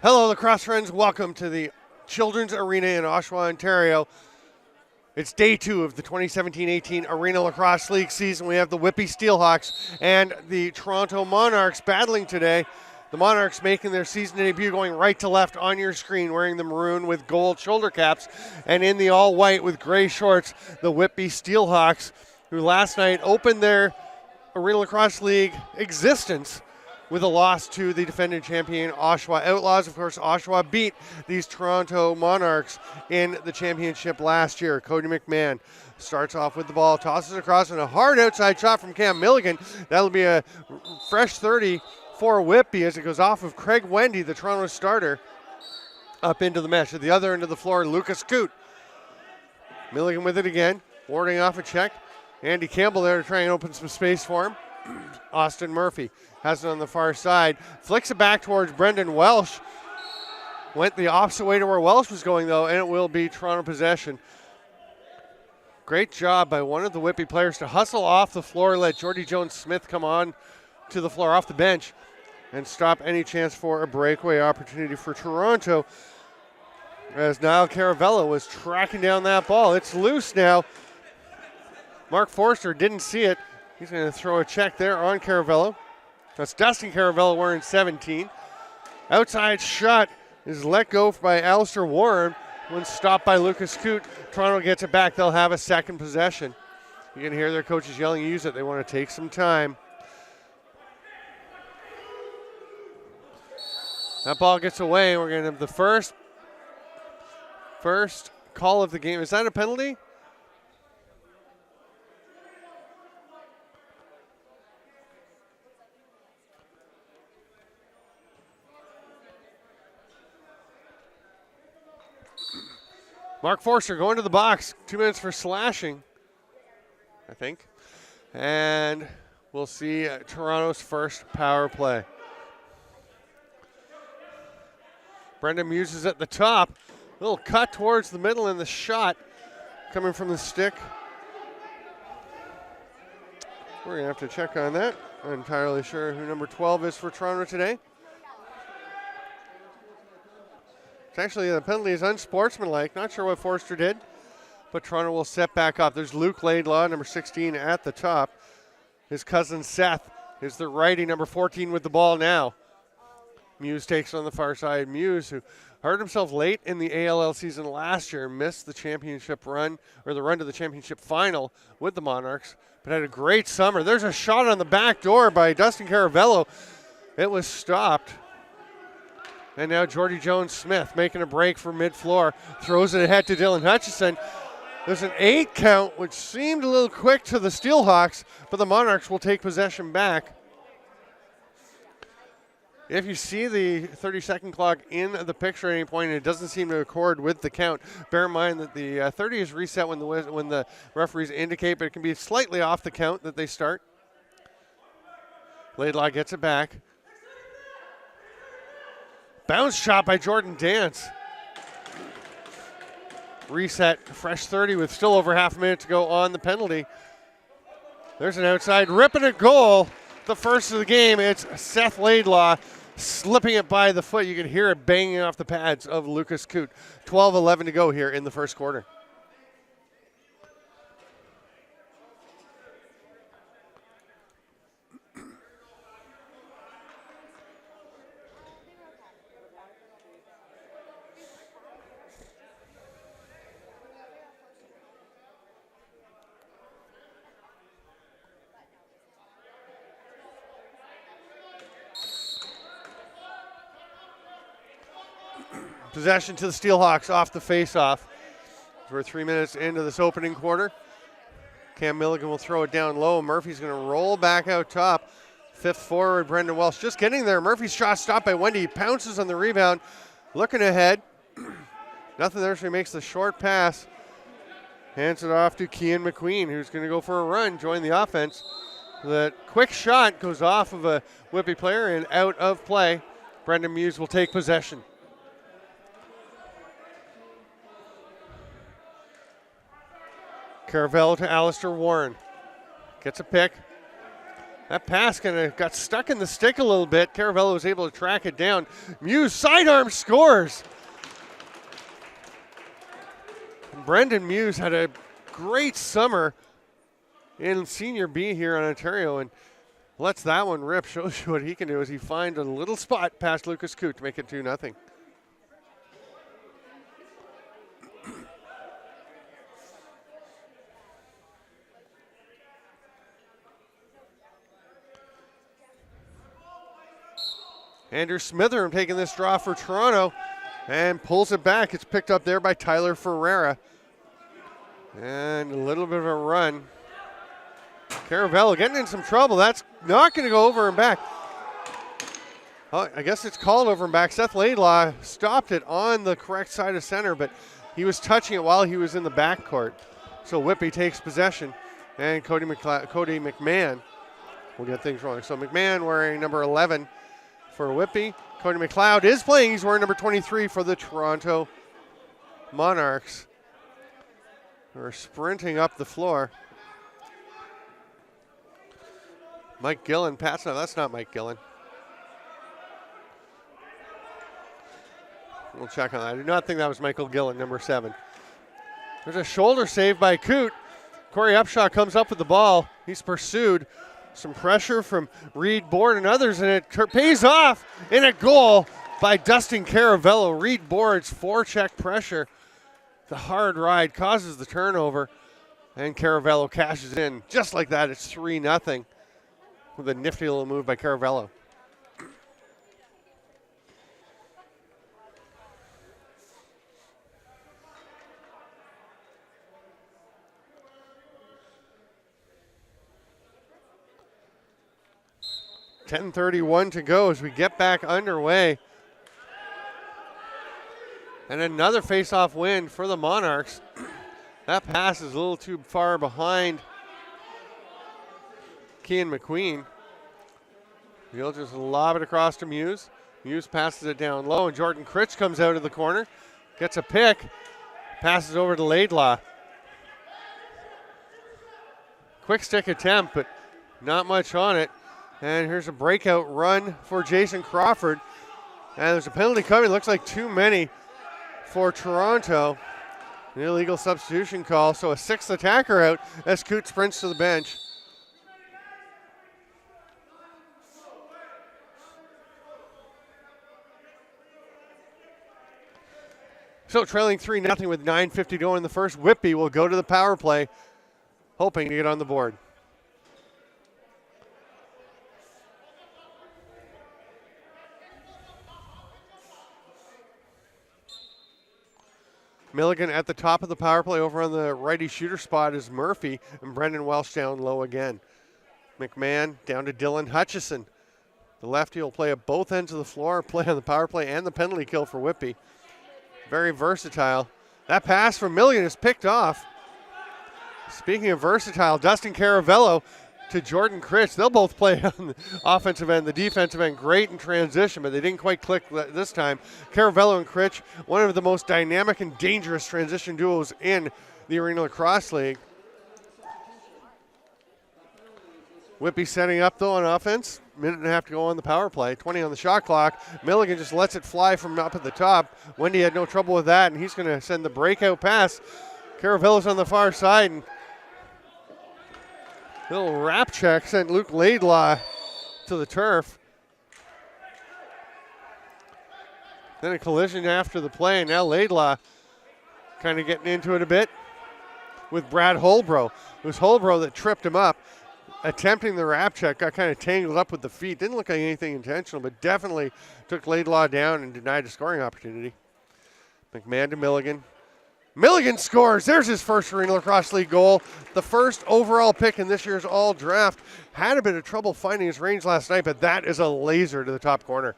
Hello, lacrosse friends. Welcome to the Children's Arena in Oshawa, Ontario. It's day 2 of the 2017-18 Arena Lacrosse League season. We have the Whitby Steelhawks and the Toronto Monarchs battling today. The Monarchs making their season debut, going right to left on your screen, wearing the maroon with gold shoulder caps, and in the all-white with gray shorts, the Whitby Steelhawks, who last night opened their Arena Lacrosse League existence with a loss to the defending champion Oshawa Outlaws. Of course, Oshawa beat these Toronto Monarchs in the championship last year. Cody McMahon starts off with the ball, tosses across, and a hard outside shot from Cam Milligan. That'll be a fresh 30 for Whitby as it goes off of Craig Wendy, the Toronto starter, up into the mesh. At the other end of the floor, Lucas Coote. Milligan with it again, warding off a check. Andy Campbell there to try and open some space for him. Austin Murphy has it on the far side. Flicks it back towards Brendan Welsh. Went the opposite way to where Welsh was going, though, and it will be Toronto possession. Great job by one of the Whitby players to hustle off the floor, let Jordy Jones-Smith come on to the floor off the bench and stop any chance for a breakaway opportunity for Toronto. As Niall Caravello was tracking down that ball. It's loose now. Mark Forster didn't see it. He's going to throw a check there on Caravello. That's Dustin Caravello wearing 17. Outside shot is let go by Alistair Warren when stopped by Lucas Coote. Toronto gets it back. They'll have a second possession. You can hear their coaches yelling, use it. They want to take some time. That ball gets away. We're going to have the first call of the game. Is that a penalty? Mark Forster going to the box. 2 minutes for slashing, I think. And we'll see Toronto's first power play. Brendan Muse is at the top. Little cut towards the middle in the shot coming from the stick. We're going to have to check on that. I'm not entirely sure who number 12 is for Toronto today. It's actually, the penalty is unsportsmanlike. Not sure what Forster did, but Toronto will set back up. There's Luke Laidlaw, number 16, at the top. His cousin Seth is the righty, number 14, with the ball now. Muse takes it on the far side. Muse, who hurt himself late in the ALL season last year, missed the championship run, or the run to the championship final with the Monarchs, but had a great summer. There's a shot on the back door by Dustin Caravello. It was stopped. And now Jordy Jones-Smith making a break for mid-floor. Throws it ahead to Dylan Hutchison. There's an 8 count, which seemed a little quick to the Steelhawks, but the Monarchs will take possession back. If you see the 30-second clock in the picture at any point and it doesn't seem to accord with the count, bear in mind that the 30 is reset when the referees indicate, but it can be slightly off the count that they start. Laidlaw gets it back. Bounce shot by Jordan Dance. Reset, fresh 30 with still over half a minute to go on the penalty. There's an outside rip and a goal. The first of the game, it's Seth Laidlaw slipping it by the foot. You can hear it banging off the pads of Lucas Coote. 12-11 to go here in the first quarter. Possession to the Steelhawks off the face-off. We're 3 minutes into this opening quarter. Cam Milligan will throw it down low. Murphy's going to roll back out top. Fifth forward, Brendan Welsh just getting there. Murphy's shot stopped by Wendy. He pounces on the rebound. Looking ahead. Nothing there, so he makes the short pass. Hands it off to Kean McQueen, who's going to go for a run, join the offense. The quick shot goes off of a Whitby player and out of play. Brendan Muse will take possession. Caravello to Alistair Warren. Gets a pick. That pass kind of got stuck in the stick a little bit. Caravello was able to track it down. Muse sidearm scores. Brendan Muse had a great summer in Senior B here in Ontario and lets that one rip. Shows you what he can do as he finds a little spot past Lucas Coote to make it 2-0. Andrew Smitheram taking this draw for Toronto and pulls it back. It's picked up there by Tyler Ferreira. And a little bit of a run. Caravello getting in some trouble. That's not going to go over and back. Oh, I guess it's called over and back. Seth Laidlaw stopped it on the correct side of center, but he was touching it while he was in the backcourt. So Whitby takes possession, and Cody McMahon will get things wrong. So McMahon wearing number 11 for Whitby. Cody McLeod is playing. He's wearing number 23 for the Toronto Monarchs. We're sprinting up the floor. Mike Gillen, pass. No, that's not Mike Gillen. We'll check on that. I do not think that was Michael Gillen, number 7. There's a shoulder save by Coote. Corey Upshaw comes up with the ball. He's pursued. Some pressure from Reed Board and others, and it pays off in a goal by Dustin Caravello. Reed Board's forecheck pressure. The hard ride causes the turnover, and Caravello cashes in. Just like that, it's 3-0 with a nifty little move by Caravello. .10:31 to go as we get back underway. And another face-off win for the Monarchs. That pass is a little too far behind Kean McQueen. He'll just lob it across to Muse. Muse passes it down low, and Jordan Critch comes out of the corner, gets a pick, passes over to Laidlaw. Quick stick attempt, but not much on it. And here's a breakout run for Jason Crawford. And there's a penalty coming. Looks like too many for Toronto. An illegal substitution call. So a 6th attacker out as Coote sprints to the bench. So trailing 3-0 with 9:50 to go in the first. Whitby will go to the power play, hoping to get on the board. Milligan at the top of the power play. Over on the righty shooter spot is Murphy, and Brendan Welsh down low again. McMahon down to Dylan Hutchison. The lefty will play at both ends of the floor, play on the power play and the penalty kill for Whitby. Very versatile. That pass from Milligan is picked off. Speaking of versatile, Dustin Caravello to Jordan Critch. They'll both play on the offensive end, the defensive end, great in transition, but they didn't quite click this time. Caravello and Critch, one of the most dynamic and dangerous transition duos in the Arena Lacrosse League. Whitby setting up, though, on offense. Minute and a half to go on the power play. 20 on the shot clock. Milligan just lets it fly from up at the top. Wendy had no trouble with that, and he's going to send the breakout pass. Caravello's on the far side, and little wrap check sent Luke Laidlaw to the turf. Then a collision after the play, and now Laidlaw kind of getting into it a bit with Brad Holbrook. It was Holbrook that tripped him up. Attempting the wrap check, got kind of tangled up with the feet. Didn't look like anything intentional, but definitely took Laidlaw down and denied a scoring opportunity. McMahon to Milligan. Milligan scores. There's his first Arena Lacrosse League goal. The first overall pick in this year's all draft. Had a bit of trouble finding his range last night, but that is a laser to the top corner.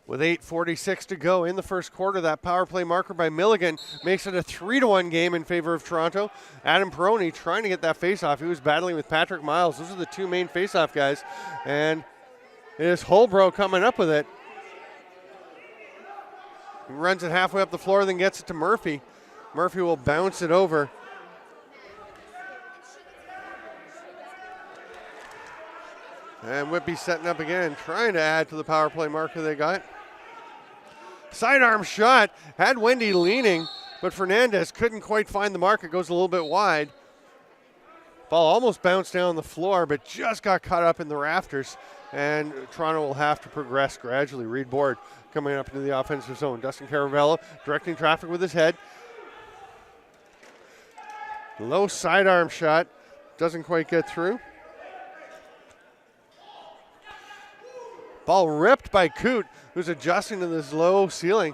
With 8:46 to go in the first quarter, that power play marker by Milligan makes it a 3-1 game in favor of Toronto. Adam Peroni trying to get that faceoff. He was battling with Patrick Miles. Those are the two main faceoff guys. And it is Holbrook coming up with it. He runs it halfway up the floor, then gets it to Murphy. Murphy will bounce it over. And Whitby setting up again, trying to add to the power play marker they got. Sidearm shot, had Wendy leaning, but Fernandez couldn't quite find the mark. It goes a little bit wide. Ball almost bounced down the floor, but just got caught up in the rafters. And Toronto will have to progress gradually. Reed Board coming up into the offensive zone. Dustin Caravello directing traffic with his head. Low sidearm shot, doesn't quite get through. Ball ripped by Coote, who's adjusting to this low ceiling.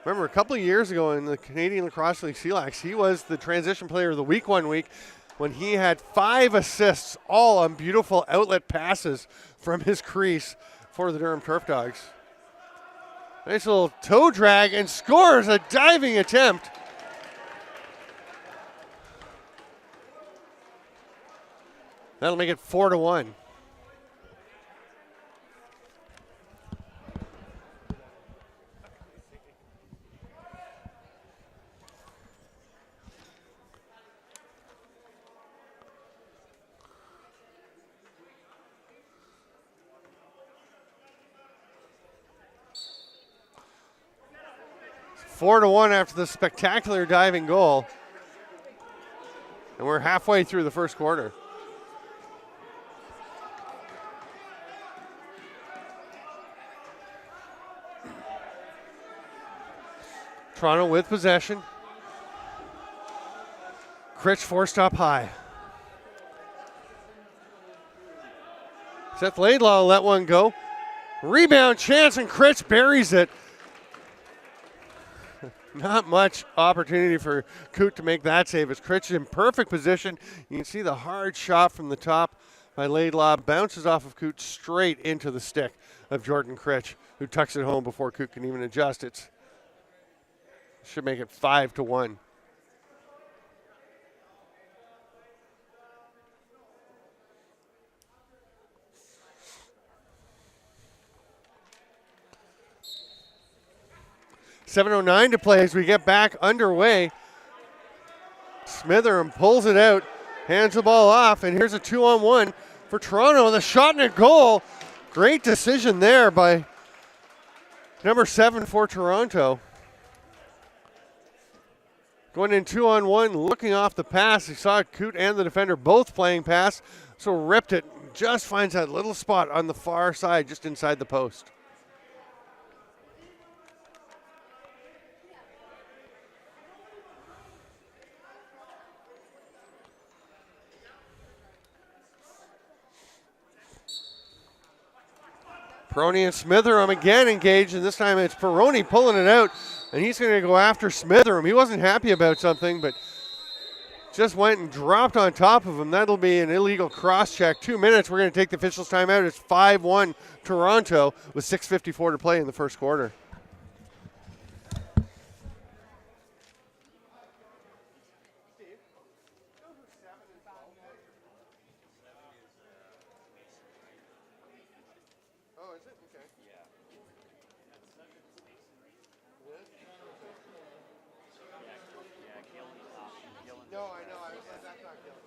Remember, a couple of years ago in the Canadian Lacrosse League Steelhawks, he was the transition player of the week one week when he had 5 assists, all on beautiful outlet passes from his crease for the Durham Turf Dogs. Nice little toe drag and scores a diving attempt. That'll make it 4-1. Four to 1 after the spectacular diving goal. And we're halfway through the first quarter. Toronto with possession. Critch forced up high. Seth Laidlaw let one go. Rebound chance and Critch buries it. Not much opportunity for Coote to make that save as Critch is in perfect position. You can see the hard shot from the top by Laidlaw. Bounces off of Coote straight into the stick of Jordan Critch, who tucks it home before Coote can even adjust. It should make it 5-1. .709 to play as we get back underway. Smitheram pulls it out, hands the ball off, and here's a 2-on-1 for Toronto. The shot and a goal. Great decision there by number 7 for Toronto. Going in 2-on-1, looking off the pass. He saw Coote and the defender both playing pass, so ripped it. Just finds that little spot on the far side, just inside the post. Peroni and Smitheram again engaged, and this time it's Peroni pulling it out, and he's going to go after Smitheram. He wasn't happy about something, but just went and dropped on top of him. That'll be an illegal cross-check. 2 minutes, we're going to take the officials' timeout. It's 5-1 Toronto with 6:54 to play in the first quarter. No, I know. That's not Gil.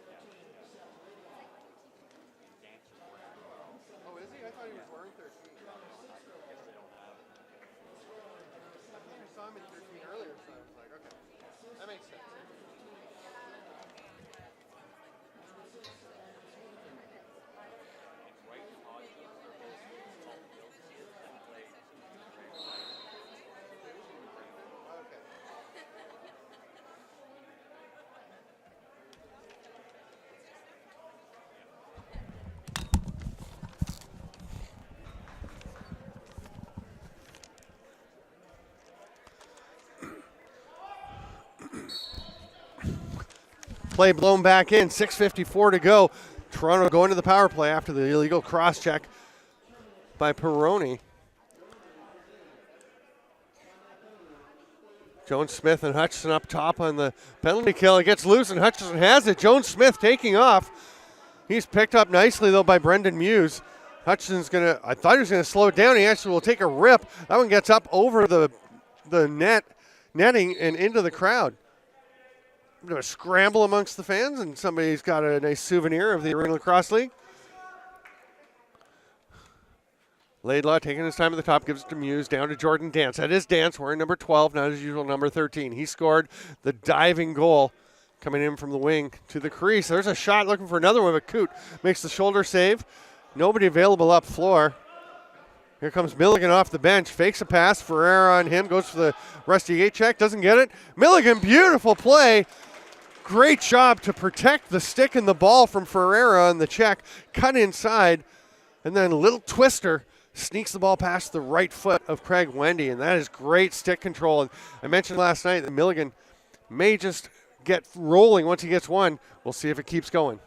Oh, is he? I thought he was wearing 13. I saw him in 13 earlier, so I was like, okay. That makes sense. Play blown back in, 6:54 to go. Toronto going to the power play after the illegal cross check by Peroni. Jones Smith and Hutchison up top on the penalty kill. It gets loose and Hutchison has it. Jones Smith taking off. He's picked up nicely though by Brendan Muse. Hutchison's I thought he was gonna slow it down. He actually will take a rip. That one gets up over the netting and into the crowd. A bit of a scramble amongst the fans, and somebody's got a nice souvenir of the Arena Lacrosse League. Laidlaw taking his time at the top, gives it to Muse, down to Jordan Dance. That is Dance, wearing number 12, not his usual number 13. He scored the diving goal coming in from the wing to the crease. There's a shot looking for another one, but Coote makes the shoulder save. Nobody available up floor. Here comes Milligan off the bench, fakes a pass, Ferreira on him, goes for the rusty gate check, doesn't get it. Milligan, beautiful play. Great job to protect the stick and the ball from Ferreira on the check. Cut inside, and then a little twister sneaks the ball past the right foot of Craig Wendy, and that is great stick control. And I mentioned last night that Milligan may just get rolling once he gets one. We'll see if it keeps going.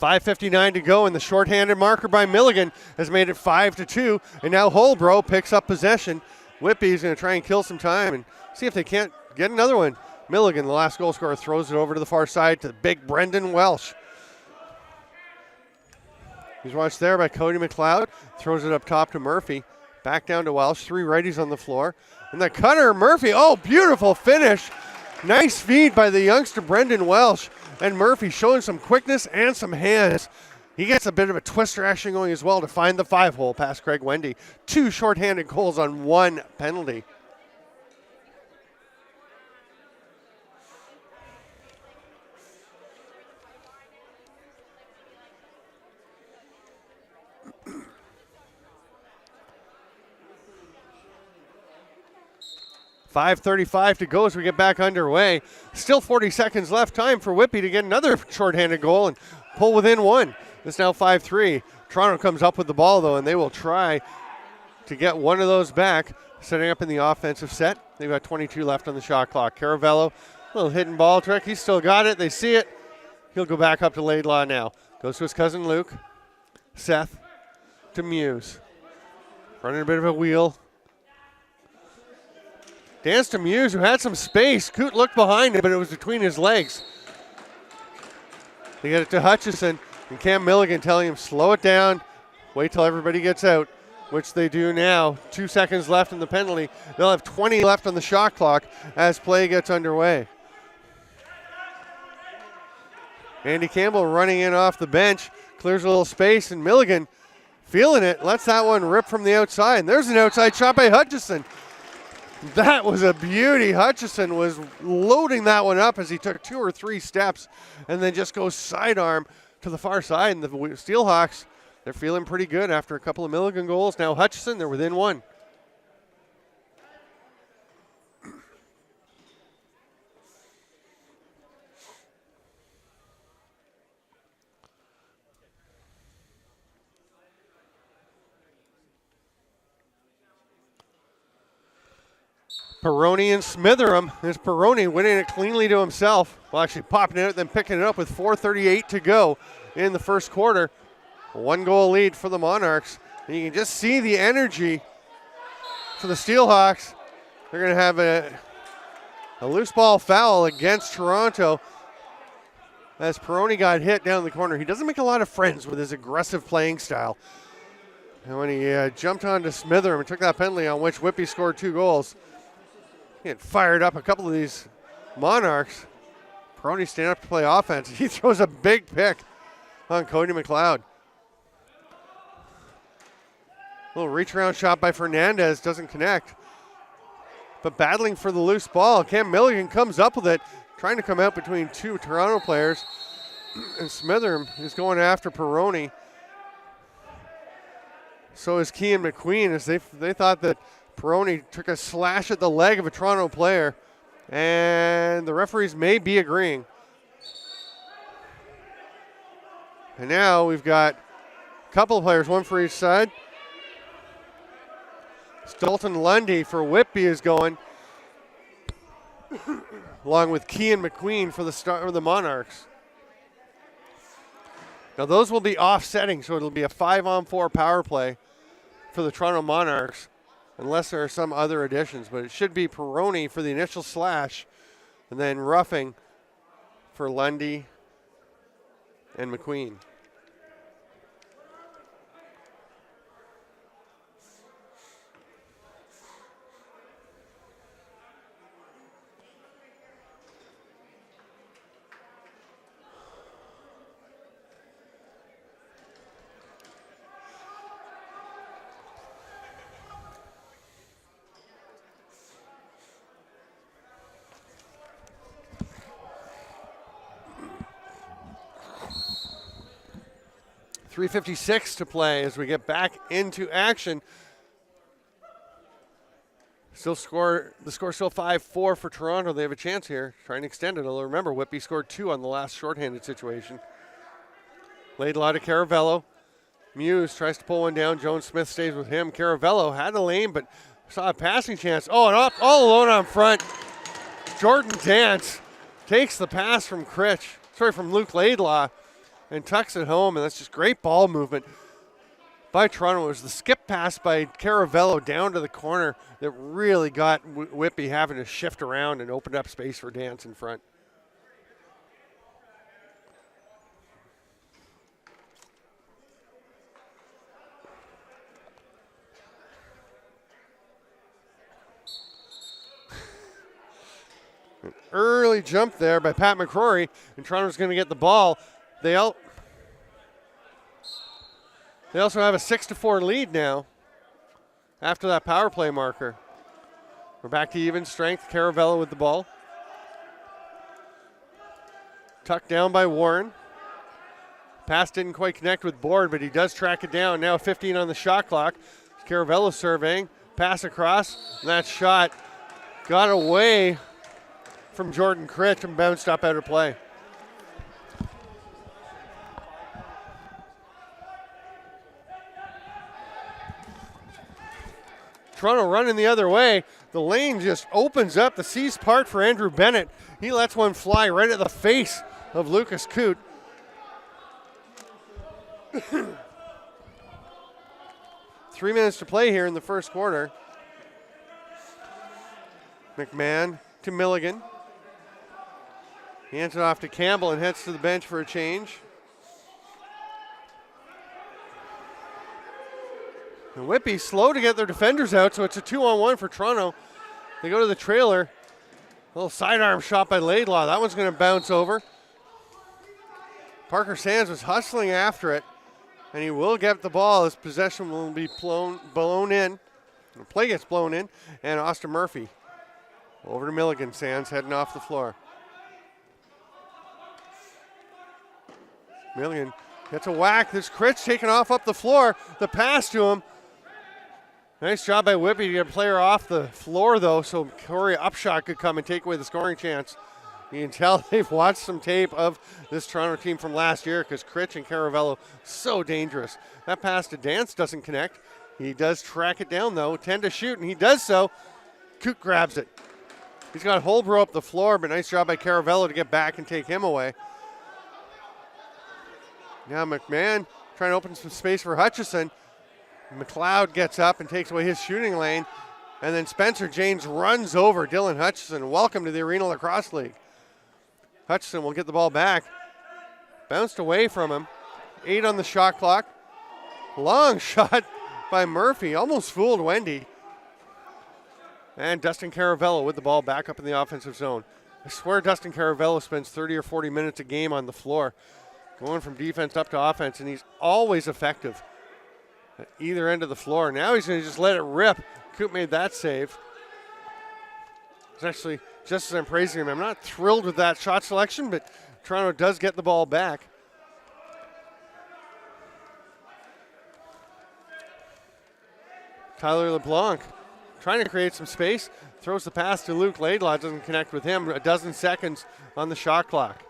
.5:59 to go, and the shorthanded marker by Milligan has made it 5-2, and now Holbrook picks up possession. Whitby's going to try and kill some time and see if they can't get another one. Milligan, the last goal scorer, throws it over to the far side to big Brendan Welsh. He's watched there by Cody McLeod, throws it up top to Murphy, back down to Welsh, three righties on the floor. And the cutter, Murphy, oh, beautiful finish. Nice feed by the youngster Brendan Welsh. And Murphy showing some quickness and some hands. He gets a bit of a twister action going as well to find the 5-hole past Craig Wendy. 2 shorthanded goals on 1 penalty. .5:35 to go as we get back underway. Still 40 seconds left. Time for Whitby to get another shorthanded goal and pull within 1. It's now 5-3. Toronto comes up with the ball, though, and they will try to get one of those back, setting up in the offensive set. They've got 22 left on the shot clock. Caravello, little hidden ball trick. He's still got it. They see it. He'll go back up to Laidlaw now. Goes to his cousin Luke. Seth to Muse. Running a bit of a wheel. Dance to Muse, who had some space. Coote looked behind him, but it was between his legs. They get it to Hutchison, and Cam Milligan telling him, slow it down, wait till everybody gets out, which they do now. 2 seconds left in the penalty. They'll have 20 left on the shot clock as play gets underway. Andy Campbell running in off the bench, clears a little space, and Milligan feeling it, lets that one rip from the outside. And there's an outside shot by Hutchison. That was a beauty. Hutchison was loading that one up as he took 2 or 3 steps and then just goes sidearm to the far side. And the Steelhawks, they're feeling pretty good after a couple of Milligan goals. Now Hutchison, they're within 1. Peroni and Smitheram. There's Peroni winning it cleanly to himself. Well, actually popping it out, then picking it up with 4:38 to go in the first quarter. A 1-goal lead for the Monarchs. And you can just see the energy for the Steelhawks. They're going to have a loose ball foul against Toronto as Peroni got hit down the corner. He doesn't make a lot of friends with his aggressive playing style. And when he jumped onto Smitheram and took that penalty on which Whitby scored 2 goals, he had fired up a couple of these Monarchs. Peroni standing up to play offense. He throws a big pick on Cody McLeod. Little reach around shot by Fernandez, doesn't connect. But battling for the loose ball, Cam Milligan comes up with it, trying to come out between 2 Toronto players. And Smitheram is going after Peroni. So is Kean McQueen, as they thought that Peroni took a slash at the leg of a Toronto player, and the referees may be agreeing. And now we've got a couple of players, one for each side. Stolton Lundy for Whitby is going. along with Key and McQueen for the Monarchs. Now those will be offsetting, so it'll be a 5-on-4 power play for the Toronto Monarchs, unless there are some other additions. But it should be Peroni for the initial slash, and then roughing for Lundy and McQueen. .356 to play as we get back into action. The score still 5-4 for Toronto. They have a chance here. Trying to extend it. Although remember, Whitby scored 2 on the last shorthanded situation. Laidlaw to Caravello. Muse tries to pull one down. Jones Smith stays with him. Caravello had a lane, but saw a passing chance. Oh, and up all alone on front. Jordan Dance takes the pass from Luke Laidlaw, and tucks it home, and that's just great ball movement by Toronto. It was the skip pass by Caravello down to the corner that really got Whitby having to shift around and opened up space for Dance in front. An early jump there by Pat McCrory, and Toronto's going to get the ball. They also have a 6-4 lead now after that power play marker. We're back to even strength. Caravello with the ball. Tucked down by Warren. Pass didn't quite connect with Board, but he does track it down. Now 15 on the shot clock. Caravello surveying. Pass across. And that shot got away from Jordan Critch and bounced up out of play. Toronto running the other way. The lane just opens up. The seas part for Andrew Bennett. He lets one fly right at the face of Lucas Coote. 3 minutes to play here in the first quarter. McMahon to Milligan. He hands it off to Campbell and heads to the bench for a change. And Whitby slow to get their defenders out, so it's a 2-on-1 for Toronto. They go to the trailer. A little sidearm shot by Laidlaw. That one's going to bounce over. Parker Sands was hustling after it, and he will get the ball. His possession will be blown in. The play gets blown in, and Austin Murphy over to Milligan. Sands heading off the floor. Milligan gets a whack. This Critch taken off up the floor. The pass to him. Nice job by Whitby to get a player off the floor, though, so Corey Upshot could come and take away the scoring chance. You can tell they've watched some tape of this Toronto team from last year because Critch and Caravello so dangerous. That pass to Dance doesn't connect. He does track it down, though. 10 to shoot, and he does so. Coote grabs it. He's got Holbrook up the floor, but nice job by Caravello to get back and take him away. Now McMahon trying to open some space for Hutchison. McLeod gets up and takes away his shooting lane. And then Spencer James runs over Dylan Hutchison. Welcome to the Arena Lacrosse League. Hutchison will get the ball back. Bounced away from him. 8 on the shot clock. Long shot by Murphy. Almost fooled Wendy. And Dustin Caravello with the ball back up in the offensive zone. I swear Dustin Caravello spends 30 or 40 minutes a game on the floor, going from defense up to offense, and he's always effective at either end of the floor. Now he's going to just let it rip. Coote made that save. It's actually, just as I'm praising him, I'm not thrilled with that shot selection, but Toronto does get the ball back. Tyler LeBlanc trying to create some space. Throws the pass to Luke Laidlaw. Doesn't connect with him. A dozen seconds on the shot clock.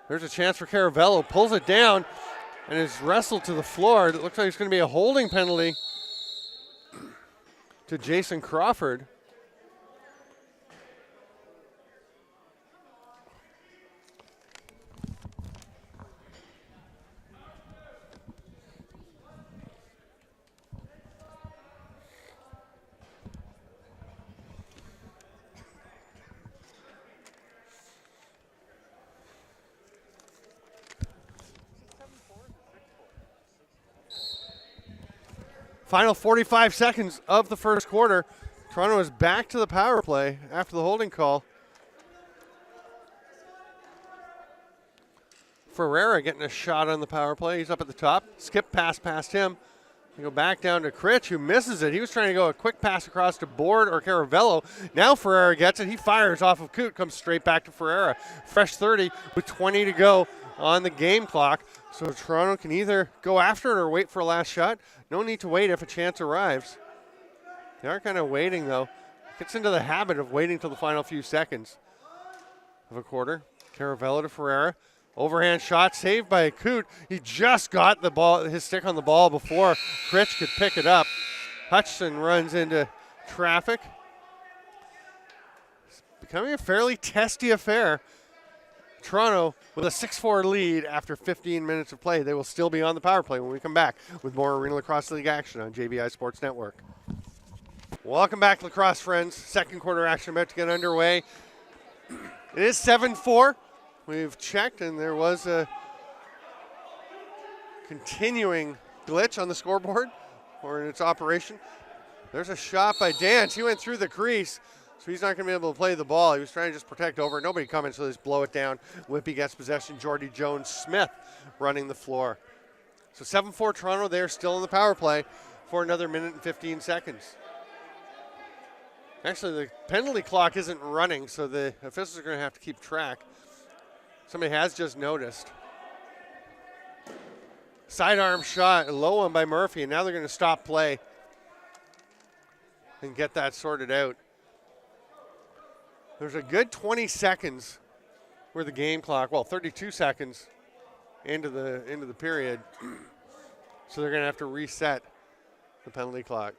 There's a chance for Caravello. Pulls it down and is wrestled to the floor. It looks like it's going to be a holding penalty to Jason Crawford. Final 45 seconds of the first quarter. Toronto is back to the power play after the holding call. Ferreira getting a shot on the power play. He's up at the top. Skip pass past him. They go back down to Critch, who misses it. He was trying to go a quick pass across to Board or Caravello. Now Ferreira gets it. He fires off of Coot, comes straight back to Ferreira. Fresh 30 with 20 to go on the game clock. So Toronto can either go after it or wait for a last shot. No need to wait if a chance arrives. They are kind of waiting, though. Gets into the habit of waiting till the final few seconds of a quarter. Caravello to Ferreira. Overhand shot saved by Coot. He just got the ball, his stick on the ball before Critch could pick it up. Hutchison runs into traffic. It's becoming a fairly testy affair. Toronto with a 6-4 lead after 15 minutes of play. They will still be on the power play when we come back with more Arena Lacrosse League action on JBI Sports Network. Welcome back, lacrosse friends. Second quarter action about to get underway. It is 7-4. We've checked, and there was a continuing glitch on the scoreboard or in its operation. There's a shot by Dance. He went through the crease, so he's not going to be able to play the ball. He was trying to just protect over it. Nobody coming, so they just blow it down. Whitby gets possession. Jordy Jones-Smith running the floor. So 7-4 Toronto. They're still in the power play for another minute and 15 seconds. Actually, the penalty clock isn't running, so the officials are going to have to keep track. Somebody has just noticed. Sidearm shot, a low one by Murphy, and now they're going to stop play and get that sorted out. There's a good 20 seconds where the game clock, well, 32 seconds into the period. So they're going to have to reset the penalty clock.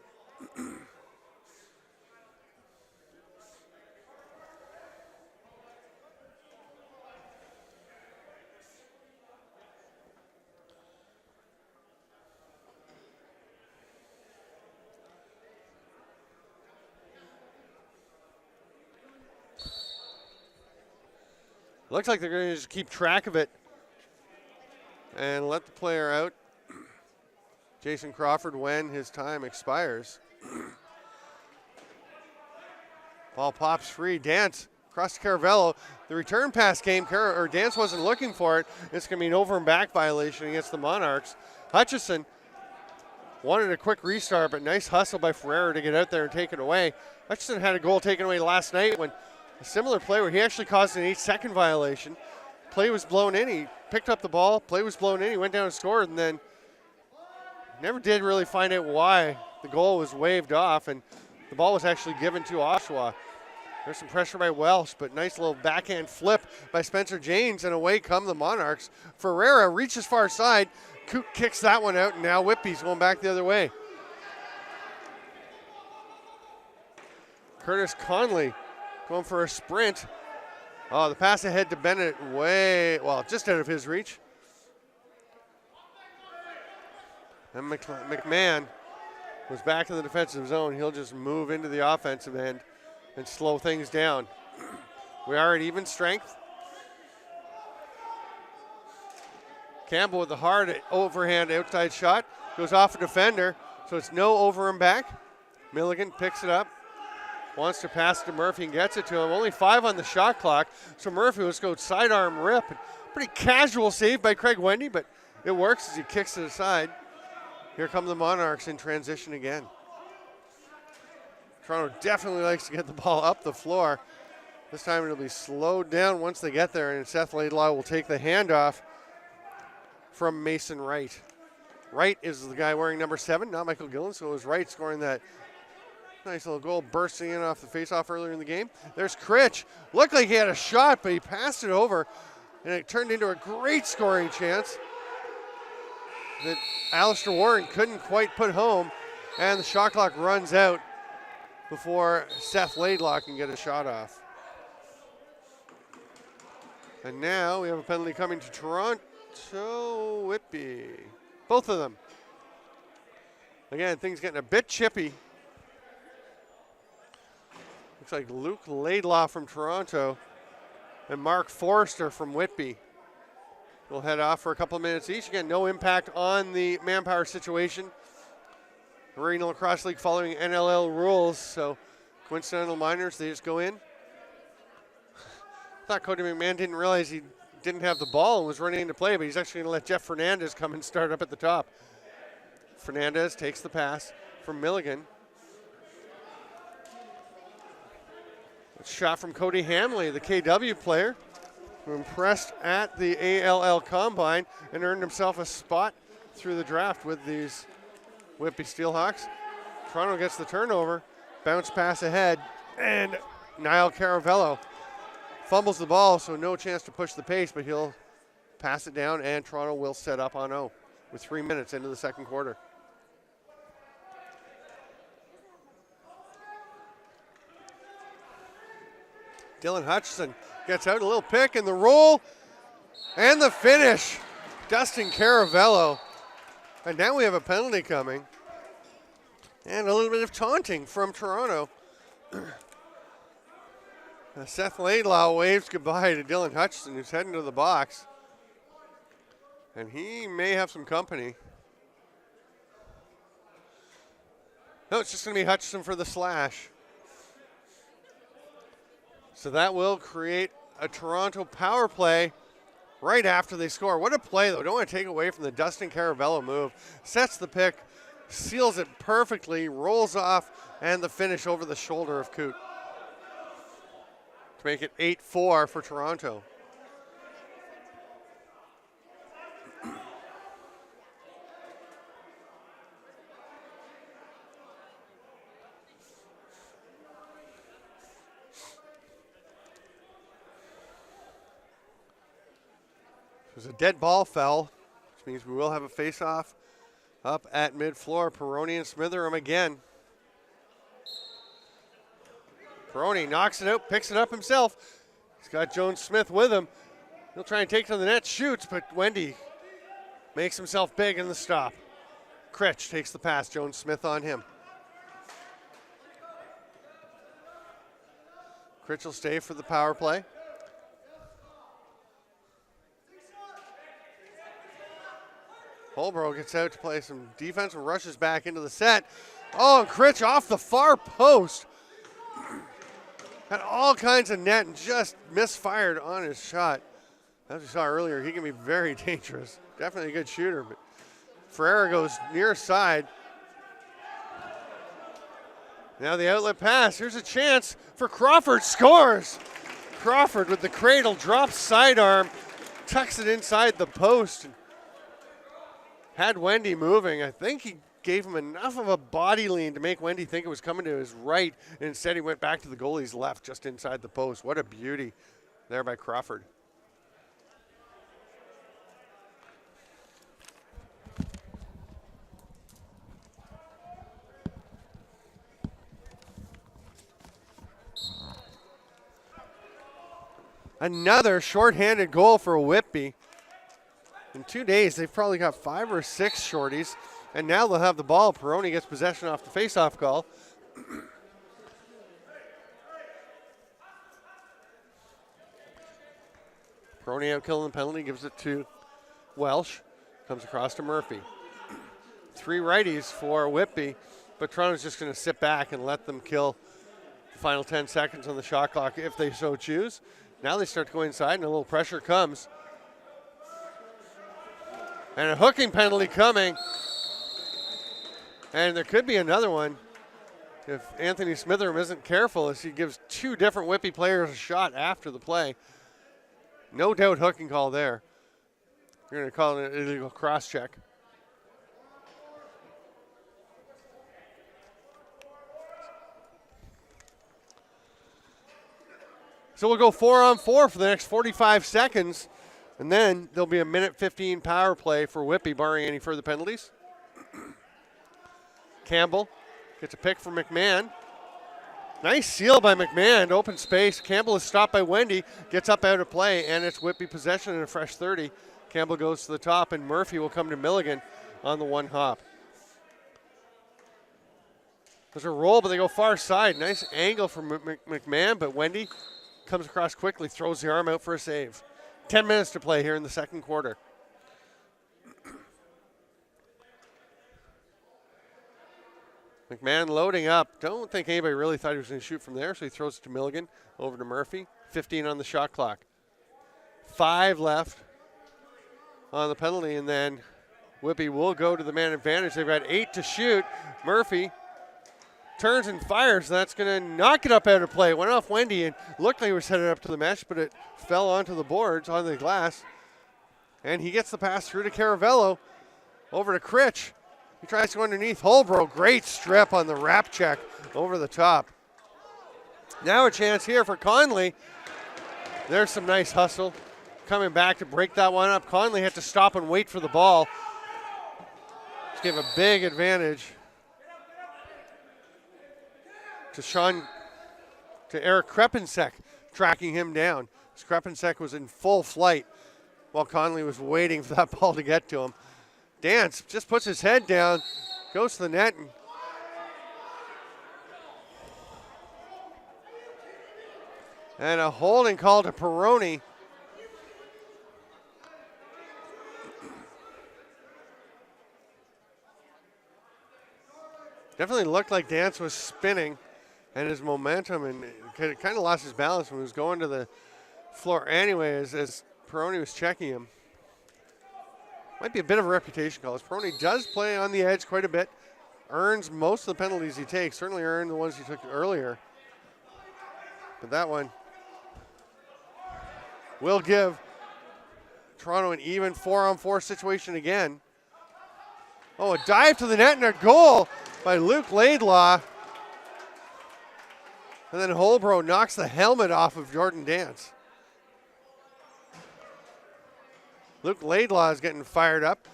Looks like they're going to just keep track of it and let the player out, Jason Crawford, when his time expires. Ball pops free. Dance across to Caravello. The return pass came. Dance wasn't looking for it. It's going to be an over and back violation against the Monarchs. Hutchison wanted a quick restart, but nice hustle by Ferreira to get out there and take it away. Hutchison had a goal taken away last night when a similar play where he actually caused an 8-second violation. Play was blown in. He picked up the ball. Play was blown in. He went down and scored, and then never did really find out why the goal was waved off, and the ball was actually given to Oshawa. There's some pressure by Welsh, but nice little backhand flip by Spencer James, and away come the Monarchs. Ferreira reaches far side. Coot kicks that one out, and now Whitby's going back the other way. Curtis Conley going for a sprint. Oh, the pass ahead to Bennett just out of his reach. And McMahon was back in the defensive zone. He'll just move into the offensive end and slow things down. We are at even strength. Campbell with the hard overhand outside shot. Goes off a defender, so it's no over and back. Milligan picks it up. Wants to pass to Murphy and gets it to him. Only 5 on the shot clock, so Murphy was going sidearm rip. Pretty casual save by Craig Wendy, but it works as he kicks it aside. Here come the Monarchs in transition again. Toronto definitely likes to get the ball up the floor. This time it'll be slowed down once they get there, and Seth Laidlaw will take the handoff from Mason Wright. Wright is the guy wearing number 7, not Michael Gillen, so it was Wright scoring that nice little goal bursting in off the faceoff earlier in the game. There's Critch. Looked like he had a shot, but he passed it over, and it turned into a great scoring chance that Alistair Warren couldn't quite put home, and the shot clock runs out before Seth Laidlaw can get a shot off. And now we have a penalty coming to Toronto. Whitby. Both of them. Again, things getting a bit chippy. Looks like Luke Laidlaw from Toronto and Mark Forrester from Whitby will head off for a couple of minutes each. Again, no impact on the manpower situation. Arena Lacrosse League following NLL rules, so coincidental minors, they just go in. I thought Cody McMahon didn't realize he didn't have the ball and was running into play, but he's actually going to let Jeff Fernandez come and start up at the top. Fernandez takes the pass from Milligan. A shot from Cody Hamley, the KW player, who impressed at the ALL Combine and earned himself a spot through the draft with these Whitby Steelhawks. Toronto gets the turnover, bounce pass ahead, and Niall Caravello fumbles the ball, so no chance to push the pace, but he'll pass it down, and Toronto will set up on O with 3 minutes into the second quarter. Dylan Hutchison gets out, a little pick, and the roll, and the finish. Dustin Caravello. And now we have a penalty coming. And a little bit of taunting from Toronto. Seth Laidlaw waves goodbye to Dylan Hutchison, who's heading to the box. And he may have some company. No, it's just going to be Hutchison for the slash. So that will create a Toronto power play right after they score. What a play, though. Don't want to take away from the Dustin Caravello move. Sets the pick, seals it perfectly, rolls off, and the finish over the shoulder of Coote to make it 8-4 for Toronto. There's a dead ball fell, which means we will have a face-off up at mid-floor. Peroni and Smitheram again. Peroni knocks it out, picks it up himself. He's got Jones Smith with him. He'll try and take to the net, shoots, but Wendy makes himself big in the stop. Critch takes the pass, Jones Smith on him. Critch will stay for the power play. Holbrook gets out to play some defense and rushes back into the set. Oh, and Critch off the far post. Had all kinds of net and just misfired on his shot. As we saw earlier, he can be very dangerous. Definitely a good shooter, but Ferreira goes near side. Now the outlet pass. Here's a chance for Crawford. Scores! Crawford with the cradle, drops sidearm, tucks it inside the post. Had Wendy moving. I think he gave him enough of a body lean to make Wendy think it was coming to his right, and instead he went back to the goalie's left just inside the post. What a beauty there by Crawford. Another shorthanded goal for Whitby. In 2 days, they've probably got 5 or 6 shorties, and now they'll have the ball. Peroni gets possession off the face-off goal. Peroni out killing the penalty, gives it to Welsh. Comes across to Murphy. 3 righties for Whitby, but Toronto's just going to sit back and let them kill the final 10 seconds on the shot clock if they so choose. Now they start to go inside, and a little pressure comes. And a hooking penalty coming. And there could be another one if Anthony Smitheram isn't careful, as he gives 2 different Whitby players a shot after the play. No doubt hooking call there. You're going to call it an illegal cross-check. So we'll go 4-on-4 for the next 45 seconds. And then there'll be a 1:15 power play for Whitby, barring any further penalties. Campbell gets a pick from McMahon. Nice seal by McMahon, open space. Campbell is stopped by Wendy, gets up out of play, and it's Whitby possession in a fresh 30. Campbell goes to the top, and Murphy will come to Milligan on the one hop. There's a roll, but they go far side. Nice angle from McMahon, but Wendy comes across quickly, throws the arm out for a save. 10 minutes to play here in the second quarter. McMahon loading up. Don't think anybody really thought he was going to shoot from there, so he throws it to Milligan, over to Murphy. 15 on the shot clock. 5 left on the penalty, and then Whitby will go to the man advantage. They've got 8 to shoot. Murphy turns and fires. That's going to knock it up out of play. Went off Wendy and looked like it was headed up to the mesh, but it fell onto the boards, on the glass. And he gets the pass through to Caravello. Over to Critch. He tries to go underneath. Holbrook, great strip on the wrap check over the top. Now a chance here for Conley. There's some nice hustle. Coming back to break that one up. Conley had to stop and wait for the ball. Just gave a big advantage to Eric Krepensek, tracking him down. Krepensek was in full flight while Conley was waiting for that ball to get to him. Dance just puts his head down, goes to the net, and a holding call to Peroni. Definitely looked like Dance was spinning and his momentum, and kind of lost his balance when he was going to the floor anyway as Peroni was checking him. Might be a bit of a reputation call, as Peroni does play on the edge quite a bit, earns most of the penalties he takes, certainly earned the ones he took earlier. But that one will give Toronto an even 4-on-4 situation again. Oh, a dive to the net and a goal by Luke Laidlaw. And then Holbrook knocks the helmet off of Jordan Dance. Luke Laidlaw is getting fired up,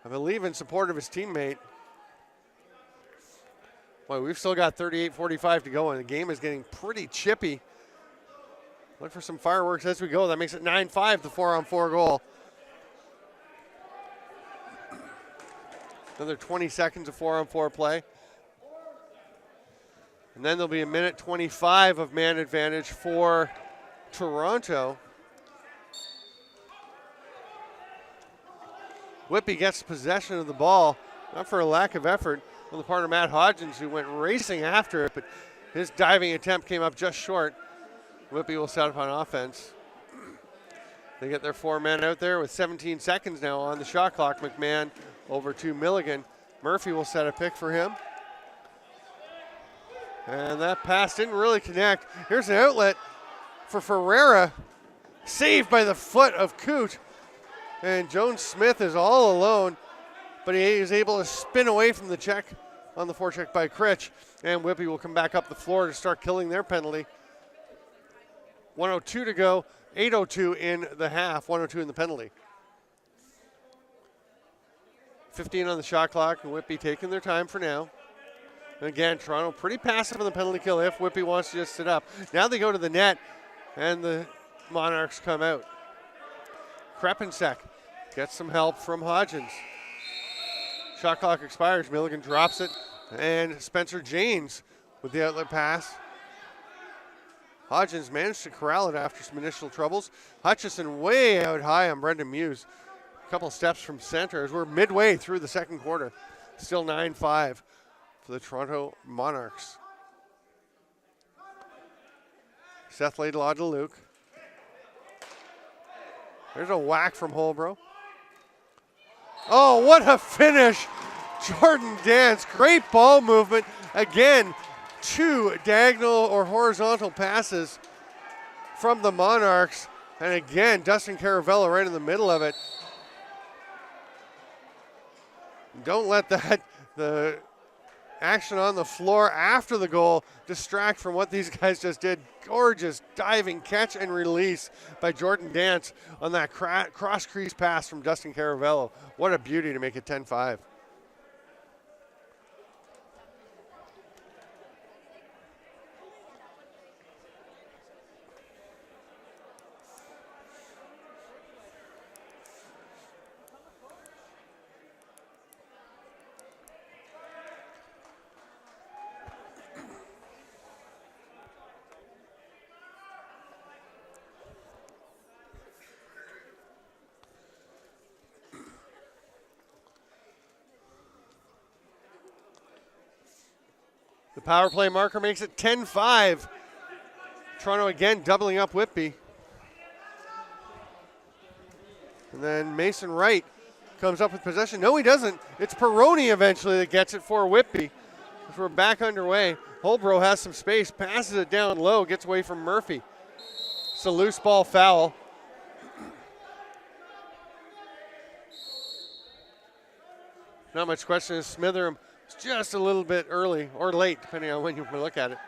I believe in support of his teammate. Boy, we've still got 38-45 to go, and the game is getting pretty chippy. Look for some fireworks as we go. That makes it 9-5, the 4-on-4 goal. Another 20 seconds of 4-on-4 play. And then there'll be a minute 25 of man advantage for Toronto. Whitby gets possession of the ball, not for a lack of effort on the part of Matt Hodgins, who went racing after it, but his diving attempt came up just short. Whitby will set up on offense. They get their 4 men out there with 17 seconds now on the shot clock. McMahon over to Milligan. Murphy will set a pick for him. And that pass didn't really connect. Here's an outlet for Ferreira. Saved by the foot of Coote. And Jones Smith is all alone, but he is able to spin away from the check on the forecheck by Critch. And Whitby will come back up the floor to start killing their penalty. 1:02 to go, 8:02 in the half, 1:02 in the penalty. 15 on the shot clock, and Whitby taking their time for now. And again, Toronto pretty passive on the penalty kill if Whitby wants to just sit up. Now they go to the net, and the Monarchs come out. Krepensek gets some help from Hodgins. Shot clock expires. Milligan drops it. And Spencer James with the outlet pass. Hodgins managed to corral it after some initial troubles. Hutchison way out high on Brendan Muse. A couple steps from center as we're midway through the second quarter. Still 9-5 for the Toronto Monarchs. Seth Laidlaw to Luke. There's a whack from Holbrook. Oh, what a finish. Jordan Dance, great ball movement. Again, 2 diagonal or horizontal passes from the Monarchs. And again, Dustin Caravello right in the middle of it. Don't let the action on the floor after the goal distract from what these guys just did. Gorgeous diving catch and release by Jordan Dance on that cross crease pass from Dustin Caravello. What a beauty to make it 10-5. The power play marker makes it 10-5. Toronto again doubling up Whitby. And then Mason Wright comes up with possession. No, he doesn't. It's Peroni eventually that gets it for Whitby. As we're back underway. Holbrook has some space, passes it down low, gets away from Murphy. It's a loose ball foul. Not much question. Smitherham was just a little bit early or late, depending on when you look at it,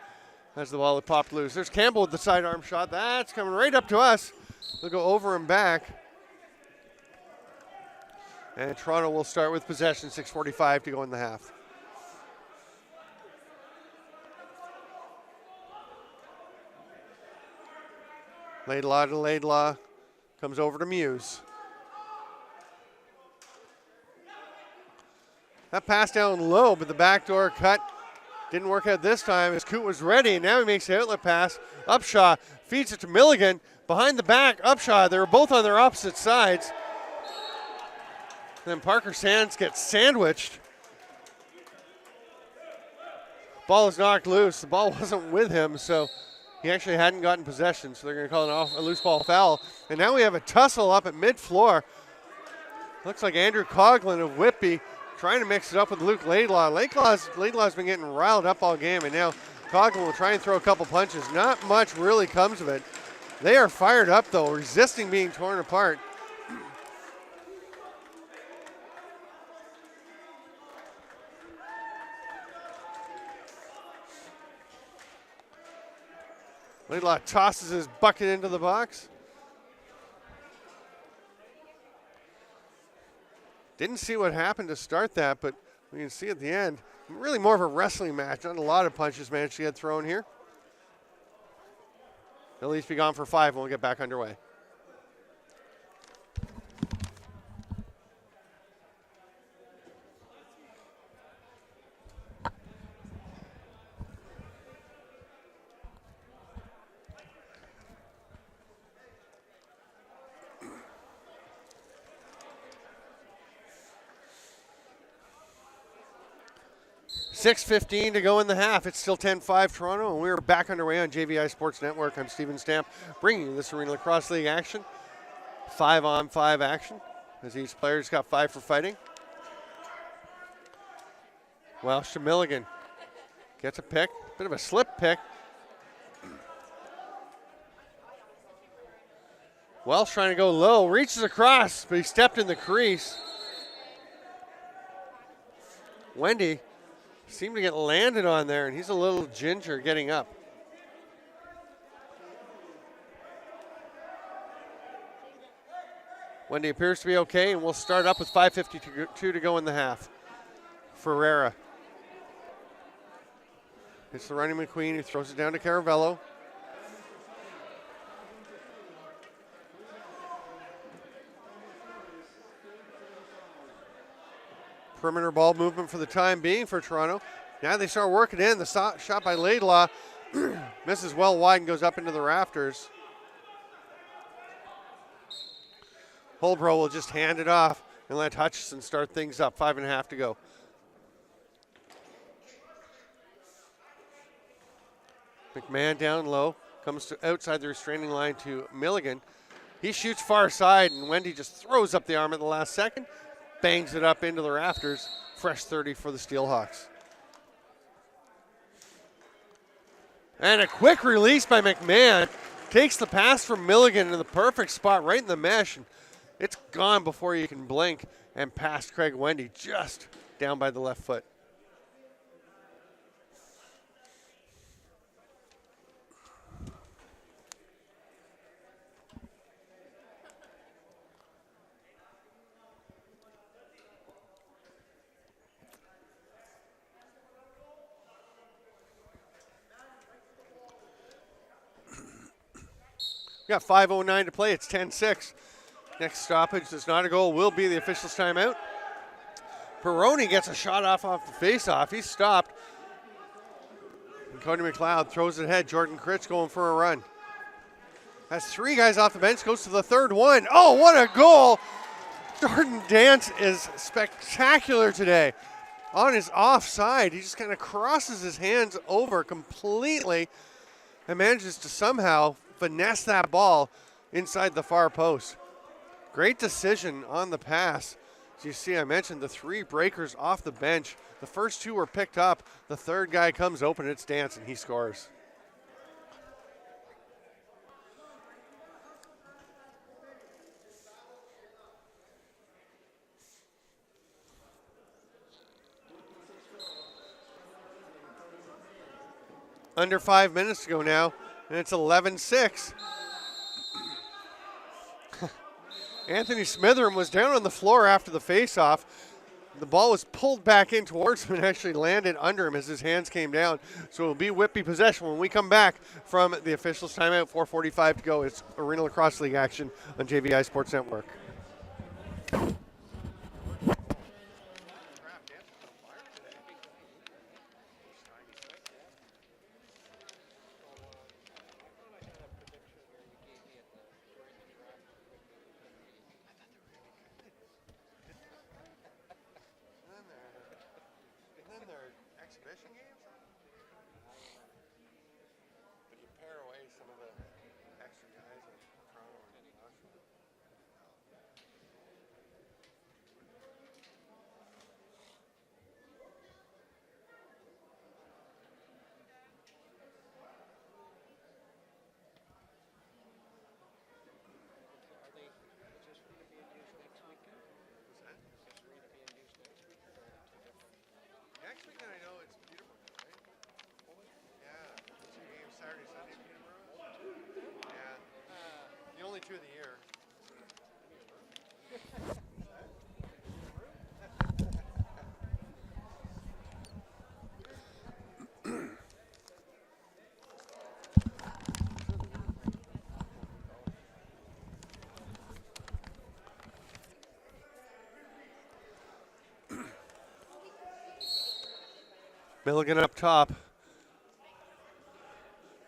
as the ball had popped loose. There's Campbell with the sidearm shot. That's coming right up to us. They'll go over and back. And Toronto will start with possession, 6:45 to go in the half. Laidlaw to Laidlaw, comes over to Muse. That pass down low, but the backdoor cut didn't work out this time as Coote was ready. Now he makes the outlet pass. Upshaw feeds it to Milligan. Behind the back, Upshaw. They were both on their opposite sides. Then Parker Sands gets sandwiched. Ball is knocked loose. The ball wasn't with him, so he actually hadn't gotten possession, so they're going to call a loose ball foul. And now we have a tussle up at mid-floor. Looks like Andrew Coughlin of Whitby trying to mix it up with Luke Laidlaw. Laidlaw's been getting riled up all game, and now Coughlin will try and throw a couple punches. Not much really comes of it. They are fired up, though, resisting being torn apart. Laidlaw tosses his bucket into the box. Didn't see what happened to start that, but we can see at the end, really more of a wrestling match. Not a lot of punches managed to get thrown here. They'll at least be gone for 5 and we'll get back underway. .6:15 to go in the half. It's still 10-5 Toronto, and we're back underway on JVI Sports Network. I'm Steven Stamp, bringing you this Arena Lacrosse League action. 5-on-5 action, as each player's got 5 for fighting. Welsh to Milligan. Gets a pick, bit of a slip pick. Welsh trying to go low, reaches across, but he stepped in the crease. Wendy seemed to get landed on there, and he's a little ginger getting up. Wendy appears to be okay, and we'll start up with 5:52 to go in the half. Ferreira. It's the running McQueen who throws it down to Caravello. Perimeter ball movement for the time being for Toronto. Now they start working in. The shot by Laidlaw misses well wide and goes up into the rafters. Holbrook will just hand it off and let Hutchison start things up. 5.5 to go. McMahon down low. Comes to outside the restraining line to Milligan. He shoots far side, and Wendy just throws up the arm at the last second. Bangs it up into the rafters. Fresh 30 for the Steelhawks. And a quick release by McMahon. Takes the pass from Milligan in the perfect spot right in the mesh. And it's gone before you can blink, and past Craig Wendy just down by the left foot. We got 5:09 to play. It's 10-6. Next stoppage is not a goal. Will be the official's timeout. Peroni gets a shot off the face-off. He's stopped. And Cody McLeod throws it ahead. Jordan Critch going for a run. Has 3 guys off the bench. Goes to the third one. Oh, what a goal! Jordan Dance is spectacular today. on his offside. He just kind of crosses his hands over completely and manages to somehow finesse that ball inside the far post. Great decision on the pass. As you see, I mentioned the 3 breakers off the bench. The first 2 were picked up. The third guy comes open. It's Dance, and he scores. Under 5 minutes to go now, and it's 11-6. Anthony Smitheram was down on the floor after the faceoff. The ball was pulled back in towards him and actually landed under him as his hands came down. So it'll be Whitby possession when we come back from the officials' timeout. 4:45 to go. It's Arena Lacrosse League action on JVI Sports Network. Next weekend, I know it's Peterborough, right? Yeah, 2 games, Saturday, Sunday, Peterborough. Yeah, the only 2 of the year. Milligan up top.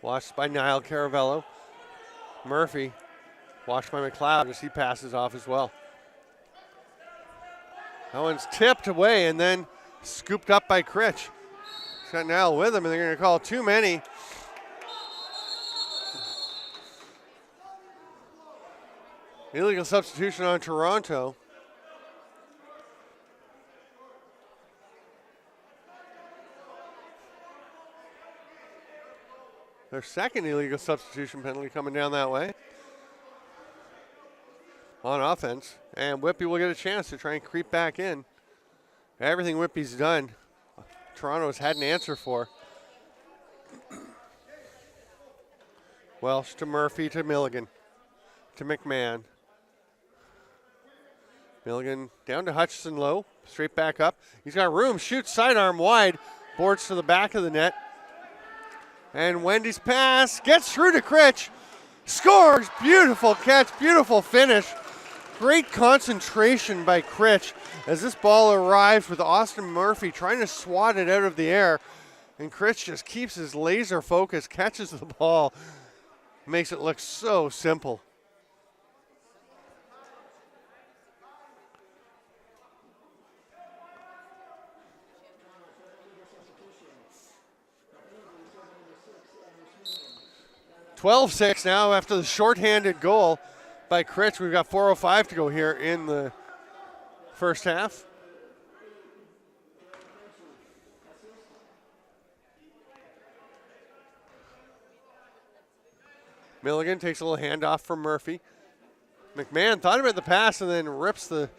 Watched by Niall Caravello. Murphy watched by McLeod as he passes off as well. That one's tipped away and then scooped up by Critch. He's got Niall with him, and they're going to call too many. Illegal substitution on Toronto. Their second illegal substitution penalty coming down that way on offense. And Whitby will get a chance to try and creep back in. Everything Whitby's done, Toronto's had an answer for. Welsh to Murphy to Milligan to McMahon. Milligan down to Hutchison low, straight back up. He's got room, shoots sidearm wide, boards to the back of the net. And Wendy's pass gets through to Critch. Scores! Beautiful catch, beautiful finish. Great concentration by Critch as this ball arrives with Austin Murphy trying to swat it out of the air. And Critch just keeps his laser focus, catches the ball, makes it look so simple. (12-6) now after the shorthanded goal by Critch. We've got 4:05 to go here in the first half. Milligan takes a little handoff from Murphy. McMahon thought about the pass and then rips the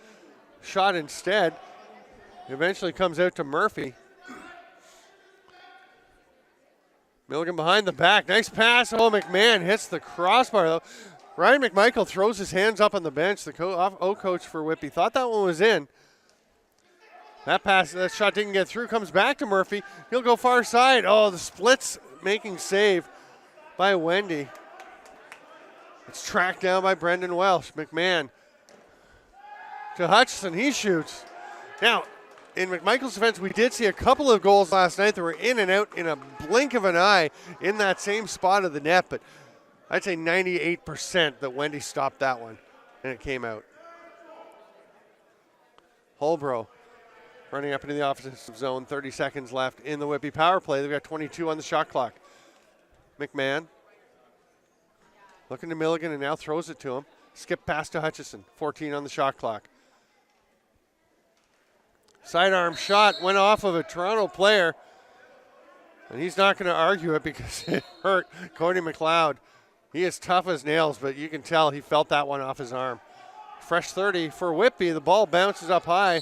shot instead. Eventually comes out to Murphy. Milligan behind the back. Nice pass. Oh, McMahon hits the crossbar, though. Ryan McMichael throws his hands up on the bench. The coach for Whitby thought that one was in. That shot didn't get through. Comes back to Murphy. He'll go far side. Oh, the splits making save by Wendy. It's tracked down by Brendan Welsh. McMahon to Hutchison. He shoots. Now, in McMichael's defense, we did see a couple of goals last night that were in and out in a blink of an eye in that same spot of the net, but I'd say 98% that Wendy stopped that one and it came out. Holbrook Running up into the offensive zone, 30 seconds left in the Whitby power play. They've got 22 on the shot clock. McMahon looking to Milligan and now throws it to him. Skip pass to Hutchison, 14 on the shot clock. Sidearm shot went off of a Toronto player, and he's not going to argue it because it hurt Cody McLeod. He is tough as nails, but you can tell he felt that one off his arm. Fresh 30 for Whitby. The ball bounces up high.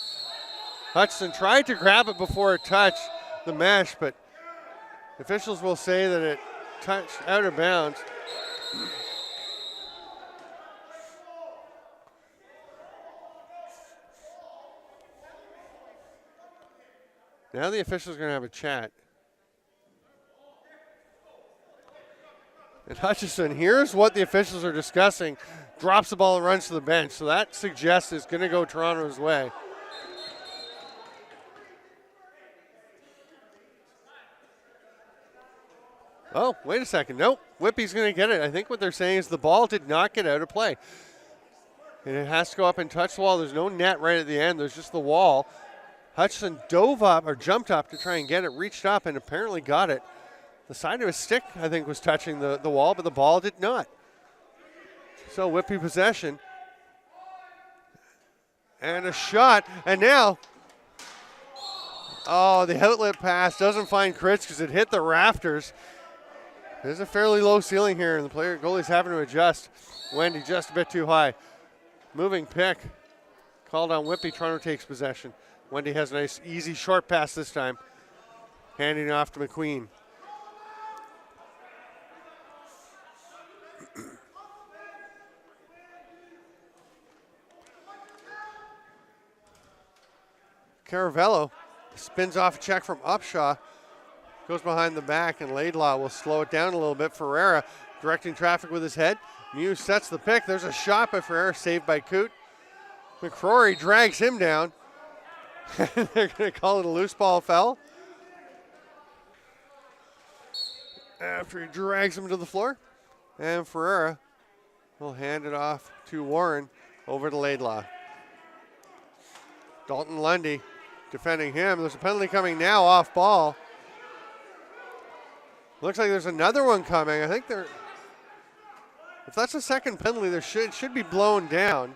Hutchison tried to grab it before it touched the mesh, but officials will say that it touched out of bounds. Now the officials are going to have a chat. And Hutchison, here's what the officials are discussing. Drops the ball and runs to the bench. So that suggests it's going to go Toronto's way. Oh, wait a second. Nope. Whitby's going to get it. I think what they're saying is the ball did not get out of play. And it has to go up and touch the wall. There's no net right at the end. There's just the wall. Hutchison dove up or jumped up to try and get it, reached up and apparently got it. The side of his stick, I think, was touching the wall, but the ball did not. So Whitby possession. And a shot. And now, oh, the outlet pass doesn't find Kritz because it hit the rafters. There's a fairly low ceiling here, and the goalie's having to adjust. Wendy just a bit too high. Moving pick. Called on Whitby. Toronto takes possession. Wendy has a nice, easy, short pass this time. Handing it off to McQueen. Caravello spins off a check from Upshaw. Goes behind the back, and Laidlaw will slow it down a little bit. Ferreira directing traffic with his head. Muse sets the pick. There's a shot by Ferreira, saved by Coote. McCrory drags him down. They're going to call it a loose ball foul. After he drags him to the floor. And Ferreira will hand it off to Warren over to Laidlaw. Dalton Lundy defending him. There's a penalty coming now off ball. Looks like there's another one coming. I think if that's a second penalty, there should be blown down.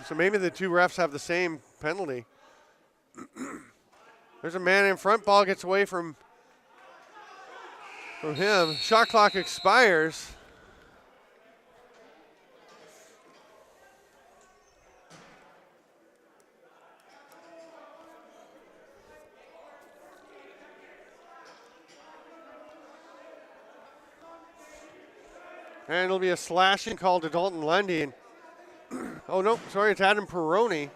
So maybe the two refs have the same penalty. There's a man in front. Ball gets away from him. Shot clock expires. And it'll be a slashing call to Dalton Lundy. And oh, no, sorry, it's Adam Perroni.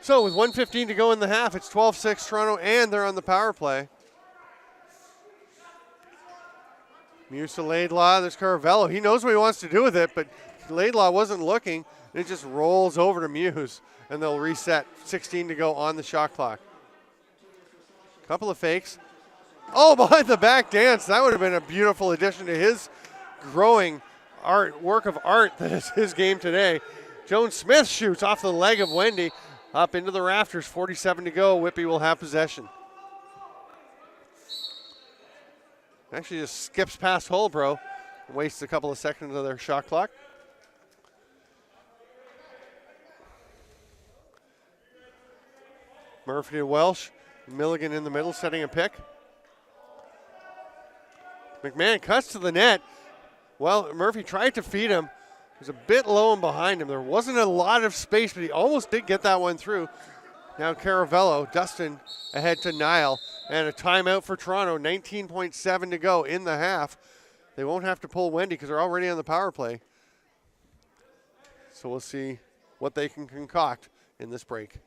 So with 1:15 to go in the half, it's 12-6 Toronto, and they're on the power play. Muse to Laidlaw. There's Caravello. He knows what he wants to do with it, but Laidlaw wasn't looking. It just rolls over to Muse, and they'll reset. 16 to go on the shot clock. Couple of fakes. Oh, behind the back dance. That would have been a beautiful addition to his growing work of art that is his game today. Jones Smith shoots off the leg of Wendy up into the rafters. 47 to go. Whitby will have possession. Actually just skips past Holbrook. Wastes a couple of seconds of their shot clock. Murphy to Welsh. Milligan in the middle, setting a pick. McMahon cuts to the net. Well, Murphy tried to feed him. He was a bit low and behind him. There wasn't a lot of space, but he almost did get that one through. Now Caravello, Dustin ahead to Nile, and a timeout for Toronto. 19.7 to go in the half. They won't have to pull Wendy because they're already on the power play. So we'll see what they can concoct in this break.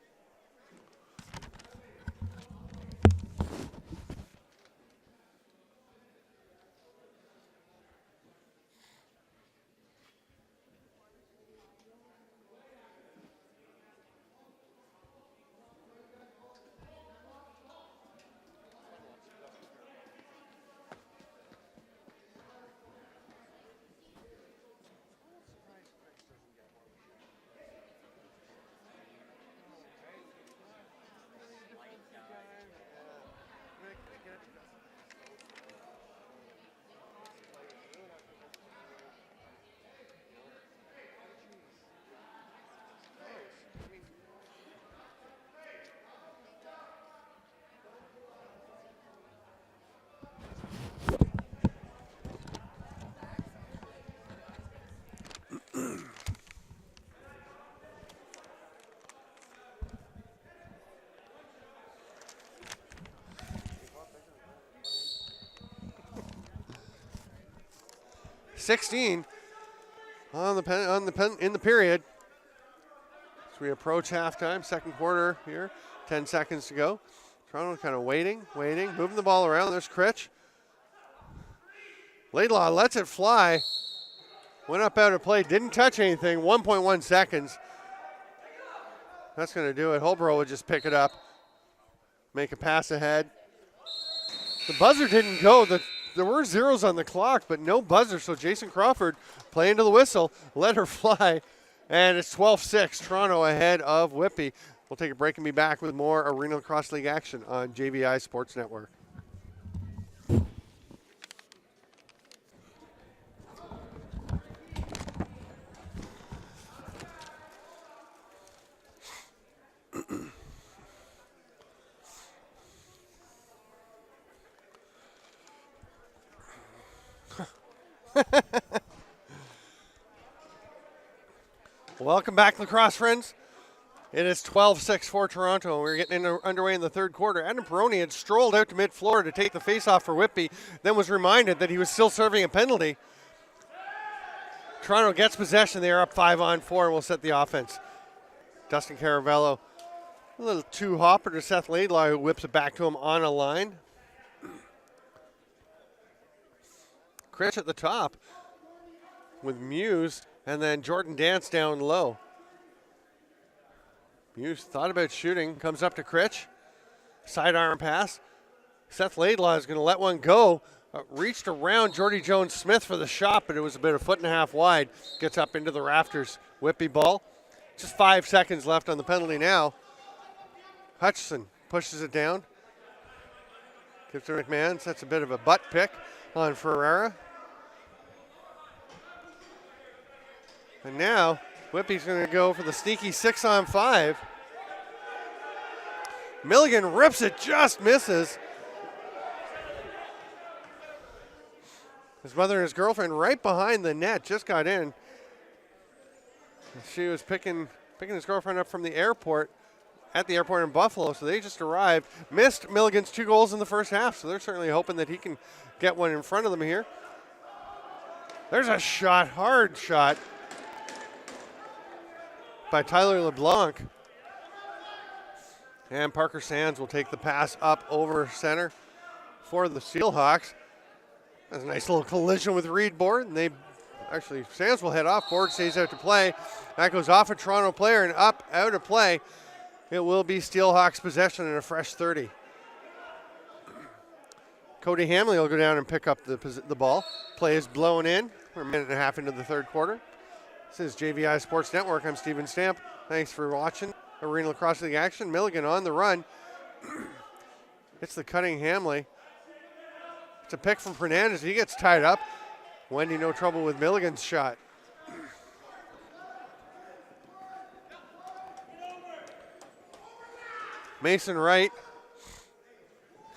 16 in the period. As we approach halftime, second quarter here, 10 seconds to go. Toronto kind of waiting, moving the ball around. There's Critch. Laidlaw lets it fly. Went up out of play, didn't touch anything, 1.1 seconds. That's going to do it. Holbrook would just pick it up, make a pass ahead. The buzzer didn't go. There were zeros on the clock, but no buzzer, so Jason Crawford playing to the whistle, let her fly, and it's 12-6, Toronto ahead of Whitby. We'll take a break and be back with more Arena Lacrosse League action on JVI Sports Network. Welcome back, lacrosse friends. It is 12-6 for Toronto. We're getting underway in the third quarter. Adam Peroni had strolled out to mid-floor to take the face-off for Whitby, then was reminded that he was still serving a penalty. Toronto gets possession. They are up 5-on-4 and will set the offense. Dustin Caravello, a little two-hopper to Seth Laidlaw, who whips it back to him on a line. Critch at the top with Muse, and then Jordan Dance down low. Muse thought about shooting, comes up to Critch. Sidearm pass. Seth Laidlaw is going to let one go. Reached around Jordy Jones-Smith for the shot, but it was about 1.5 feet wide. Gets up into the rafters. Whitby ball. Just 5 seconds left on the penalty now. Hutchison pushes it down. Gives to McMahon. That's a bit of a butt pick on Ferreira. And now, Whitby's going to go for the sneaky 6-on-5. Milligan rips it, just misses. His mother and his girlfriend right behind the net just got in. She was picking his girlfriend up from the airport, at the airport in Buffalo, so they just arrived. Missed Milligan's 2 goals in the first half, so they're certainly hoping that he can get one in front of them here. There's a shot, hard shot by Tyler LeBlanc. And Parker Sands will take the pass up over center for the Steelhawks. That's a nice little collision with Reed Board, and Sands will head off. Board stays out to play. That goes off a Toronto player and up, out of play. It will be Steelhawks possession and a fresh 30. Cody Hamley will go down and pick up the ball. Play is blown in. We're a minute and a half into the third quarter. This is JVI Sports Network. I'm Steven Stamp. Thanks for watching Arena Lacrosse League action. Milligan on the run. It's the cutting Hamley. It's a pick from Fernandez. He gets tied up. Wendy no trouble with Milligan's shot. Mason Wright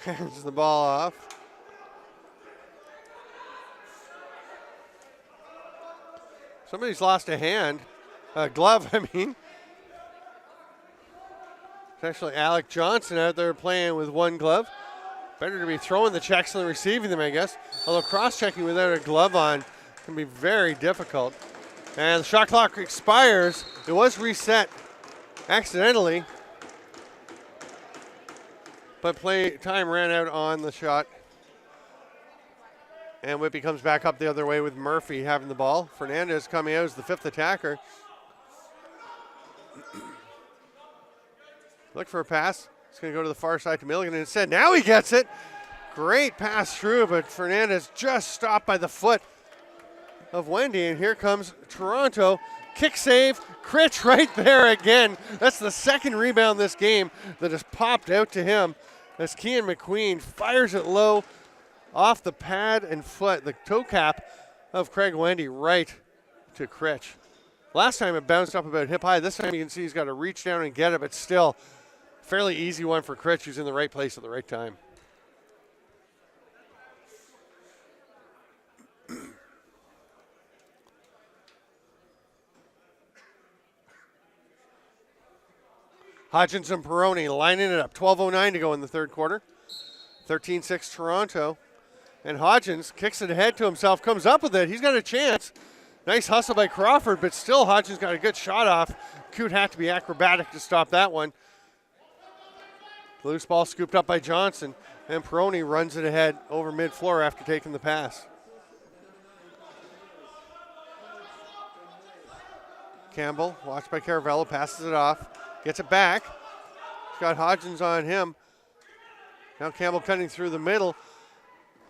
hands the ball off. Somebody's lost a hand. A glove, I mean. It's actually Alec Johnson out there playing with one glove. Better to be throwing the checks than receiving them, I guess. Although cross-checking without a glove on can be very difficult. And the shot clock expires. It was reset accidentally, but play time ran out on the shot. And Whitby comes back up the other way with Murphy having the ball. Fernandez coming out as the 5th attacker. Look for a pass. It's going to go to the far side to Milligan, and instead now he gets it. Great pass through, but Fernandez just stopped by the foot of Wendy, and here comes Toronto. Kick save, Critch right there again. That's the second rebound this game that has popped out to him as Kean McQueen fires it low off the pad and foot, the toe cap of Craig Wendy right to Critch. Last time it bounced up about hip high. This time you can see he's got to reach down and get it, but still fairly easy one for Critch, who's in the right place at the right time. Hodgins and Peroni lining it up. 12:09 to go in the third quarter. 13-6 Toronto. And Hodgins kicks it ahead to himself, comes up with it. He's got a chance. Nice hustle by Crawford, but still Hodgins got a good shot off. Coote had to be acrobatic to stop that one. Loose ball scooped up by Johnson, and Peroni runs it ahead over mid-floor after taking the pass. Campbell, watched by Caravello, passes it off, gets it back. He's got Hodgins on him. Now Campbell cutting through the middle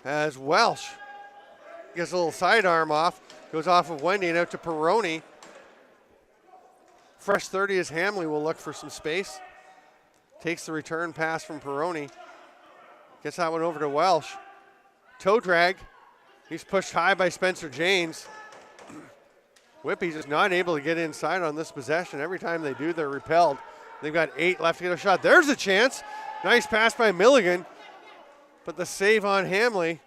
as Welsh gets a little sidearm off, goes off of Wendy and out to Peroni. Fresh 30 as Hamley will look for some space. Takes the return pass from Peroni. Gets that one over to Welsh. Toe drag. He's pushed high by Spencer James. Whitby's just not able to get inside on this possession. Every time they do, they're repelled. They've got 8 left to get a shot. There's a chance. Nice pass by Milligan. But the save on Hamley.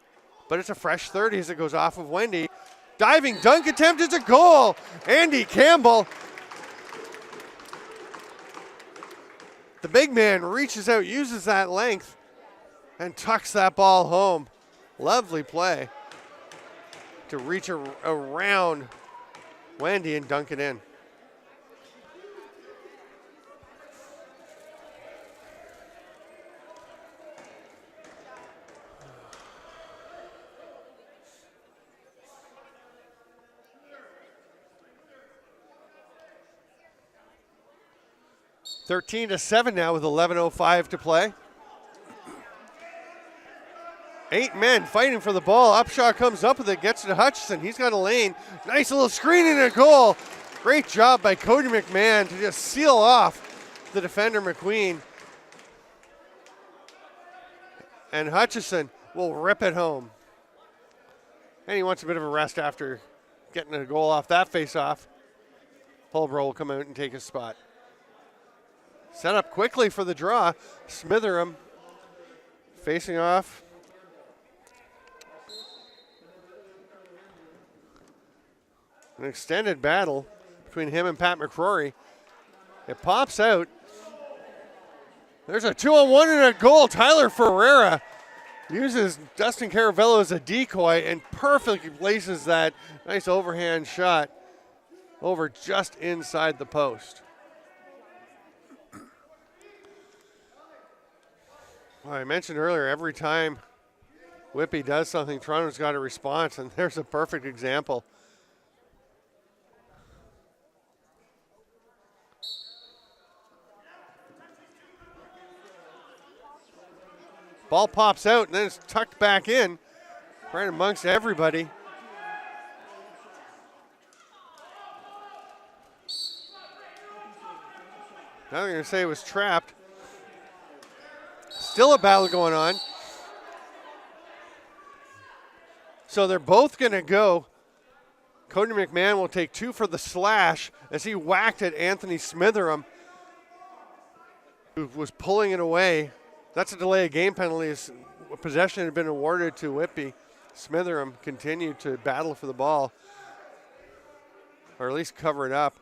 But it's a fresh 30 as it goes off of Wendy. Diving dunk attempt is a goal. Andy Campbell. The big man reaches out, uses that length, and tucks that ball home. Lovely play to reach around Wendy and dunk it in. Thirteen to 7 now with 11:05 to play. 8 men fighting for the ball. Upshaw comes up with it, gets it to Hutchison. He's got a lane. Nice little screen and a goal. Great job by Cody McMahon to just seal off the defender McQueen. And Hutchison will rip it home. And he wants a bit of a rest after getting a goal off that face-off. Holbrook will come out and take his spot. Set up quickly for the draw. Smitheram facing off. An extended battle between him and Pat McCrory. It pops out. There's a 2-on-1 and a goal. Tyler Ferreira uses Dustin Caravello as a decoy and perfectly places that nice overhand shot over just inside the post. Well, I mentioned earlier, every time Whitby does something, Toronto's got a response, and there's a perfect example. Ball pops out, and then it's tucked back in, right amongst everybody. Now they're going to say it was trapped. Still a battle going on. So they're both going to go. Cody McMahon will take 2 for the slash as he whacked at Anthony Smitheram, who was pulling it away. That's a delay of game penalty as possession had been awarded to Whitby. Smitheram continued to battle for the ball, or at least cover it up.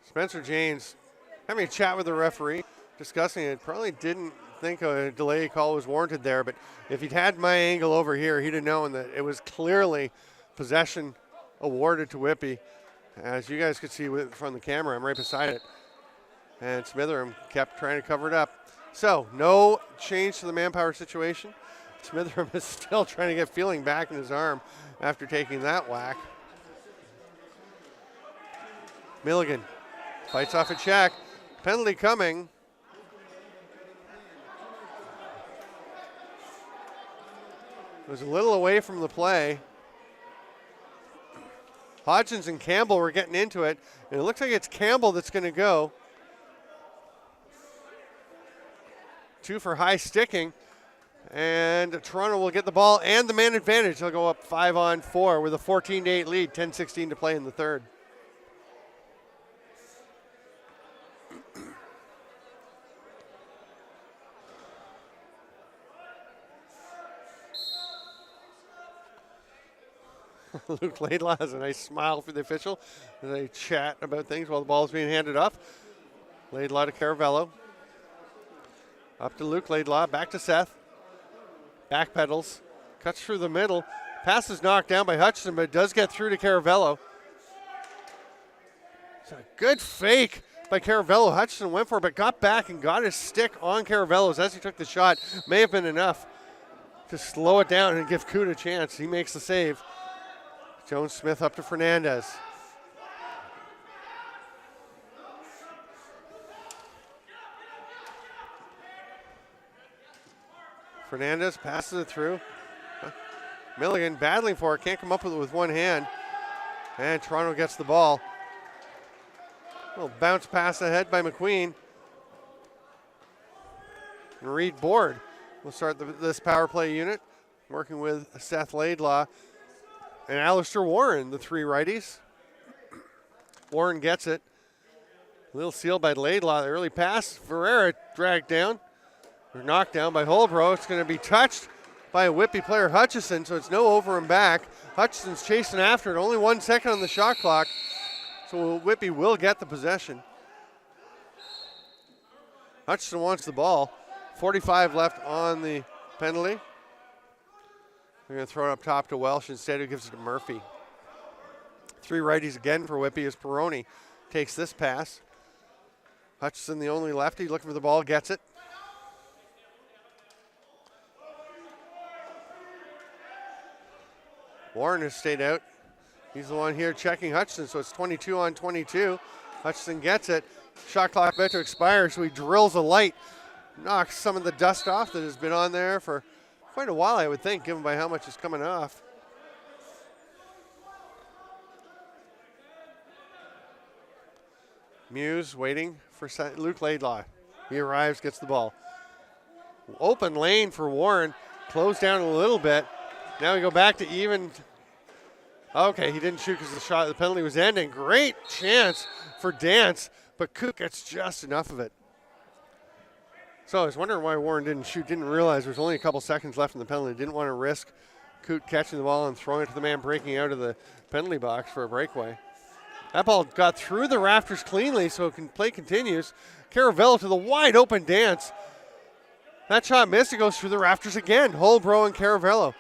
Spencer James having a chat with the referee, discussing it. Probably didn't think a delay call was warranted there, but if he'd had my angle over here, he'd have known that it was clearly possession awarded to Whitby. As you guys could see from the camera, I'm right beside it. And Smitheram kept trying to cover it up. So, no change to the manpower situation. Smitheram is still trying to get feeling back in his arm after taking that whack. Milligan fights off a check. Penalty coming. It was a little away from the play. Hodgins and Campbell were getting into it, and it looks like it's Campbell that's going to go. 2 for high sticking, and Toronto will get the ball and the man advantage. They'll go up 5-on-4 with a 14-8 lead, 10:16 to play in the third. Luke Laidlaw has a nice smile for the official as they chat about things while the ball is being handed off. Laidlaw to Caravello. Up to Luke Laidlaw, back to Seth. Back pedals, cuts through the middle. Pass is knocked down by Hutchison, but it does get through to Caravello. It's a good fake by Caravello. Hutchison went for it, but got back and got his stick on Caravello's as he took the shot. May have been enough to slow it down and give Coote a chance. He makes the save. Jones Smith up to Fernandez. Fernandez passes it through. Milligan battling for it, can't come up with it with one hand. And Toronto gets the ball. Little bounce pass ahead by McQueen. And Reed Board will start this power play unit, working with Seth Laidlaw and Alistair Warren, the three righties. Warren gets it. Little seal by Laidlaw. The early pass. Ferreira dragged down. Or knocked down by Holbrook. It's going to be touched by a Whitby player, Hutchison, so it's no over and back. Hutchison's chasing after it. Only 1 second on the shot clock. So Whitby will get the possession. Hutchison wants the ball. 45 left on the penalty. They're going to throw it up top to Welsh instead, who gives it to Murphy. Three righties again for Whitby as Peroni takes this pass. Hutchison, the only lefty, looking for the ball, gets it. Warren has stayed out. He's the one here checking Hutchison, so it's 22 on 22. Hutchison gets it. Shot clock about to expire, so he drills a light. Knocks some of the dust off that has been on there for quite a while, I would think, given by how much is coming off. Muse waiting for Luke Laidlaw. He arrives, gets the ball. Open lane for Warren. Closed down a little bit. Now we go back to even. Okay, he didn't shoot because the penalty was ending. Great chance for Dance, but Coote gets just enough of it. So I was wondering why Warren didn't shoot. Didn't realize there was only a couple seconds left in the penalty. Didn't want to risk Coote catching the ball and throwing it to the man breaking out of the penalty box for a breakaway. That ball got through the rafters cleanly, so play continues. Caravello to the wide open Dance. That shot missed. It goes through the rafters again. Holbrook and Caravello.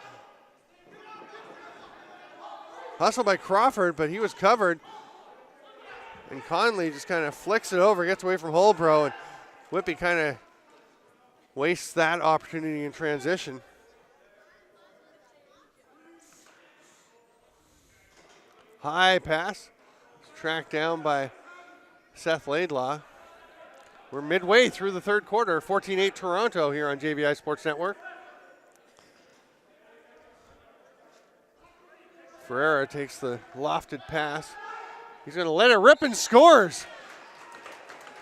Hustle by Crawford, but he was covered. And Conley just kind of flicks it over, gets away from Holbrook, and Whitby kind of wastes that opportunity in transition. High pass, tracked down by Seth Laidlaw. We're midway through the third quarter, 14-8 Toronto here on JVI Sports Network. Ferreira takes the lofted pass. He's going to let it rip and scores.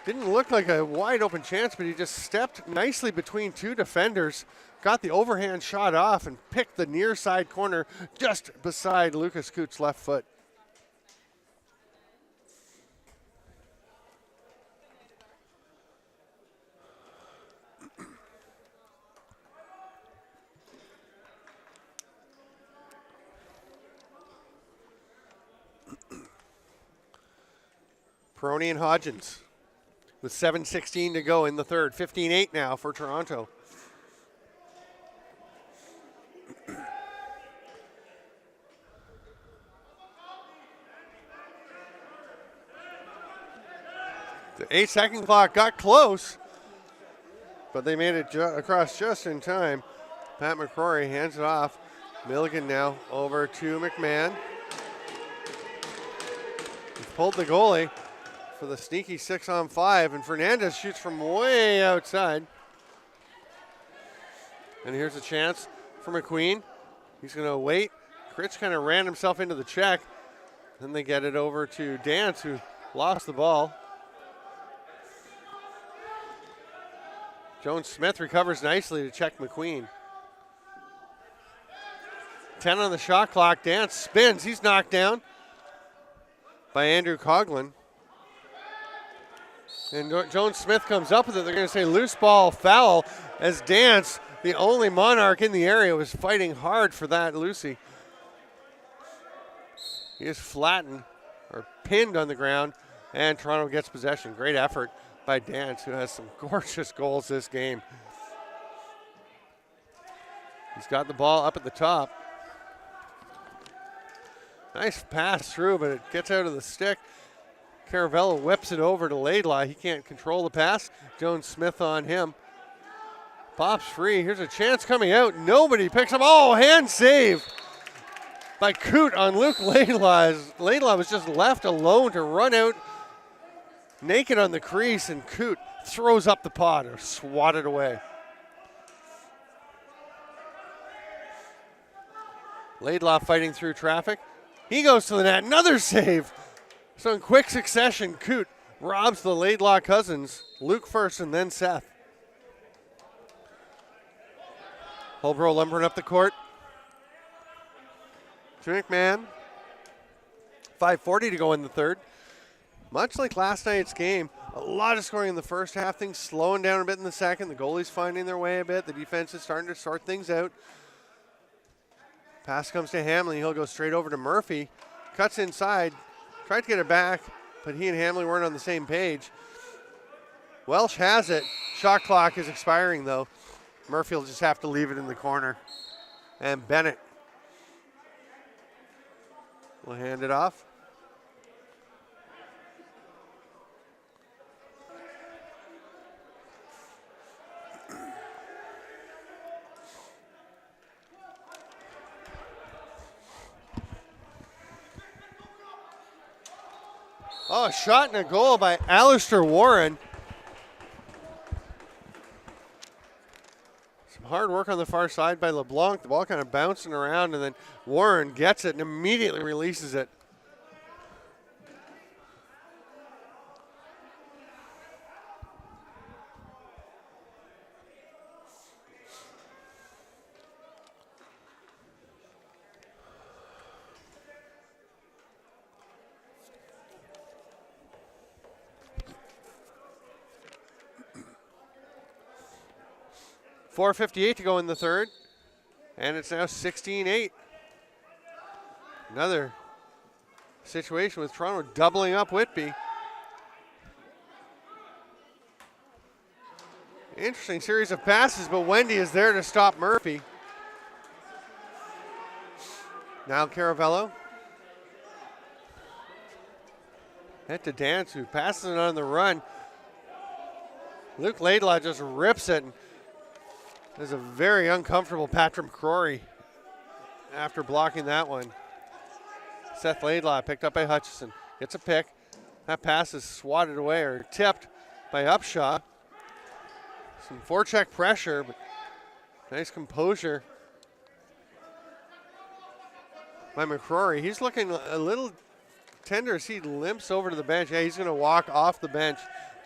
Didn't look like a wide open chance, but he just stepped nicely between two defenders, got the overhand shot off, and picked the near side corner just beside Lucas Coote's left foot. Peroni and Hodgins with 7:16 to go in the third. 15-8 now for Toronto. The 8-second clock got close, but they made it across just in time. Pat McCrory hands it off. Milligan now over to McMahon. He's pulled the goalie for the sneaky 6-on-5, and Fernandez shoots from way outside. And here's a chance for McQueen. He's going to wait. Critch kind of ran himself into the check. Then they get it over to Dance, who lost the ball. Jones Smith recovers nicely to check McQueen. 10 on the shot clock. Dance spins. He's knocked down by Andrew Coughlin. And Jones Smith comes up with it. They're going to say loose ball foul as Dance, the only Monarch in the area, was fighting hard for that Lucy. He is flattened or pinned on the ground, and Toronto gets possession. Great effort by Dance, who has some gorgeous goals this game. He's got the ball up at the top. Nice pass through, but it gets out of the stick. Caravello whips it over to Laidlaw. He can't control the pass. Jones Smith on him. Pops free. Here's a chance coming out. Nobody picks up. Oh, hand save by Coote on Luke Laidlaw. Laidlaw was just left alone to run out naked on the crease, and Coote throws up the pod or swatted away. Laidlaw fighting through traffic. He goes to the net. Another save. So in quick succession, Coote robs the Laidlaw cousins. Luke first and then Seth. Holbrook lumbering up the court to McMahon. 5:40 to go in the third. Much like last night's game, a lot of scoring in the first half. Things slowing down a bit in the second. The goalie's finding their way a bit. The defense is starting to sort things out. Pass comes to Hamlin. He'll go straight over to Murphy. Cuts inside. Tried to get it back, but he and Hamlin weren't on the same page. Welsh has it. Shot clock is expiring, though. Murphy will just have to leave it in the corner. And Bennett will hand it off. Oh, a shot and a goal by Alistair Warren. Some hard work on the far side by LeBlanc. The ball kind of bouncing around, and then Warren gets it and immediately releases it. .458 to go in the third, and it's now 16-8. Another situation with Toronto doubling up Whitby. Interesting series of passes, but Wendy is there to stop Murphy. Now Caravello. Head to Dance, who passes it on the run. Luke Laidlaw just rips it. There's a very uncomfortable Patrick McCrory after blocking that one. Seth Laidlaw picked up by Hutchison. Gets a pick. That pass is swatted away or tipped by Upshaw. Some forecheck pressure, but nice composure by McCrory. He's looking a little tender as he limps over to the bench. Yeah, he's going to walk off the bench,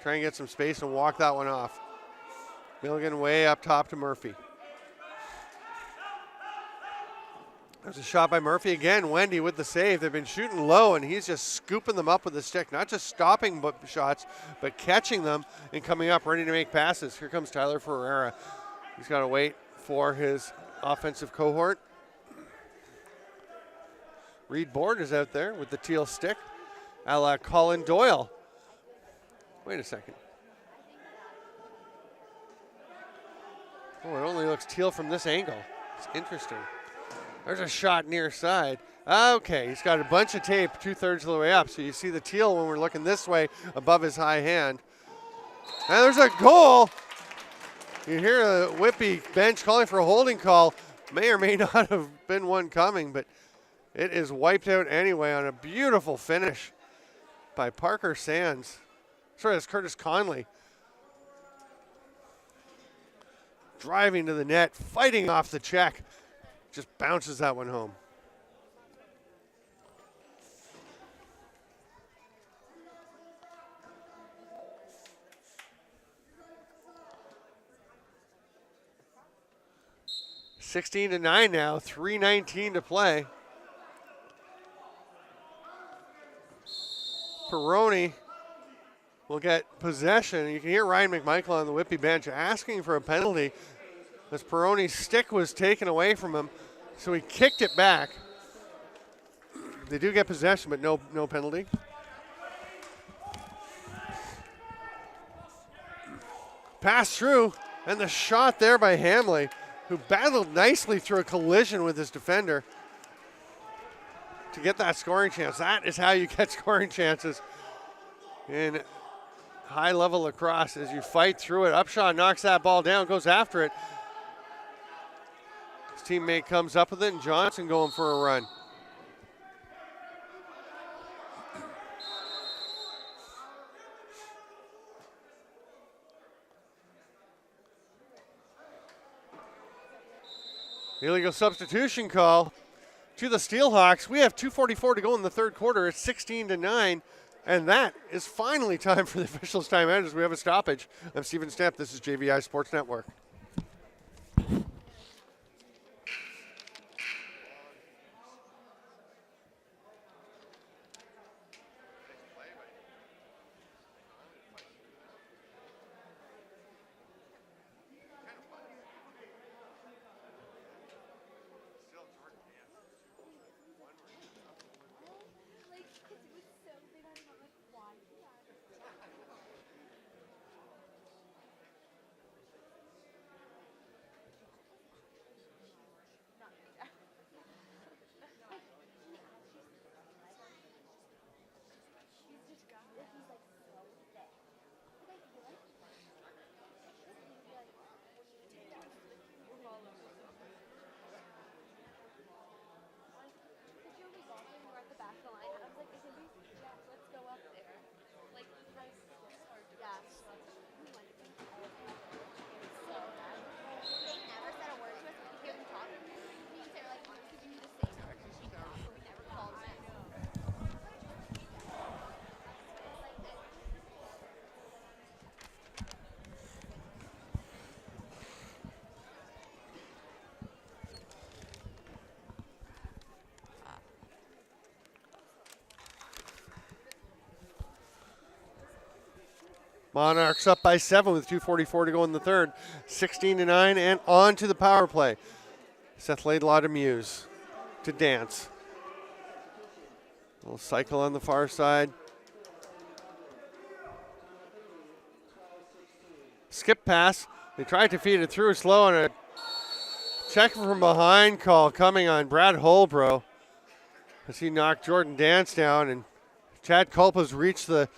try and get some space and walk that one off. Milligan way up top to Murphy. There's a shot by Murphy again. Wendy with the save. They've been shooting low, and he's just scooping them up with the stick. Not just stopping shots, but catching them and coming up ready to make passes. Here comes Tyler Ferreira. He's got to wait for his offensive cohort. Reed Board is out there with the teal stick, a la Colin Doyle. Wait a second. Oh, it only looks teal from this angle. It's interesting. There's a shot near side. Okay, he's got a bunch of tape 2/3 of the way up, so you see the teal when we're looking this way above his high hand. And there's a goal. You hear the Whitby bench calling for a holding call. May or may not have been one coming, but it is wiped out anyway on a beautiful finish by Parker Sands. Sorry, that's Curtis Conley. Driving to the net, fighting off the check. Just bounces that one home. (16-9) now, 3:19 to play. Peroni will get possession. You can hear Ryan McMichael on the Whitby bench asking for a penalty as Peroni's stick was taken away from him, so he kicked it back. They do get possession, but no penalty. Pass through, and the shot there by Hamley, who battled nicely through a collision with his defender to get that scoring chance. That is how you get scoring chances in high-level lacrosse, as you fight through it. Upshaw knocks that ball down, goes after it. His teammate comes up with it, and Johnson going for a run. Illegal substitution call to the Steelhawks. We have 2:44 to go in the third quarter. It's 16-9, and that is finally time for the officials' timeout as we have a stoppage. I'm Stephen Stepp. This is JVI Sports Network. Monarchs up by 7 with 2:44 to go in the third. 16-9 and on to the power play. Seth Laidlaw to Muse, to Dance. A little cycle on the far side. Skip pass. They tried to feed it through slow, and a check from behind call coming on Brad Holbrook as he knocked Jordan Dance down, and Chad Culpa's reached the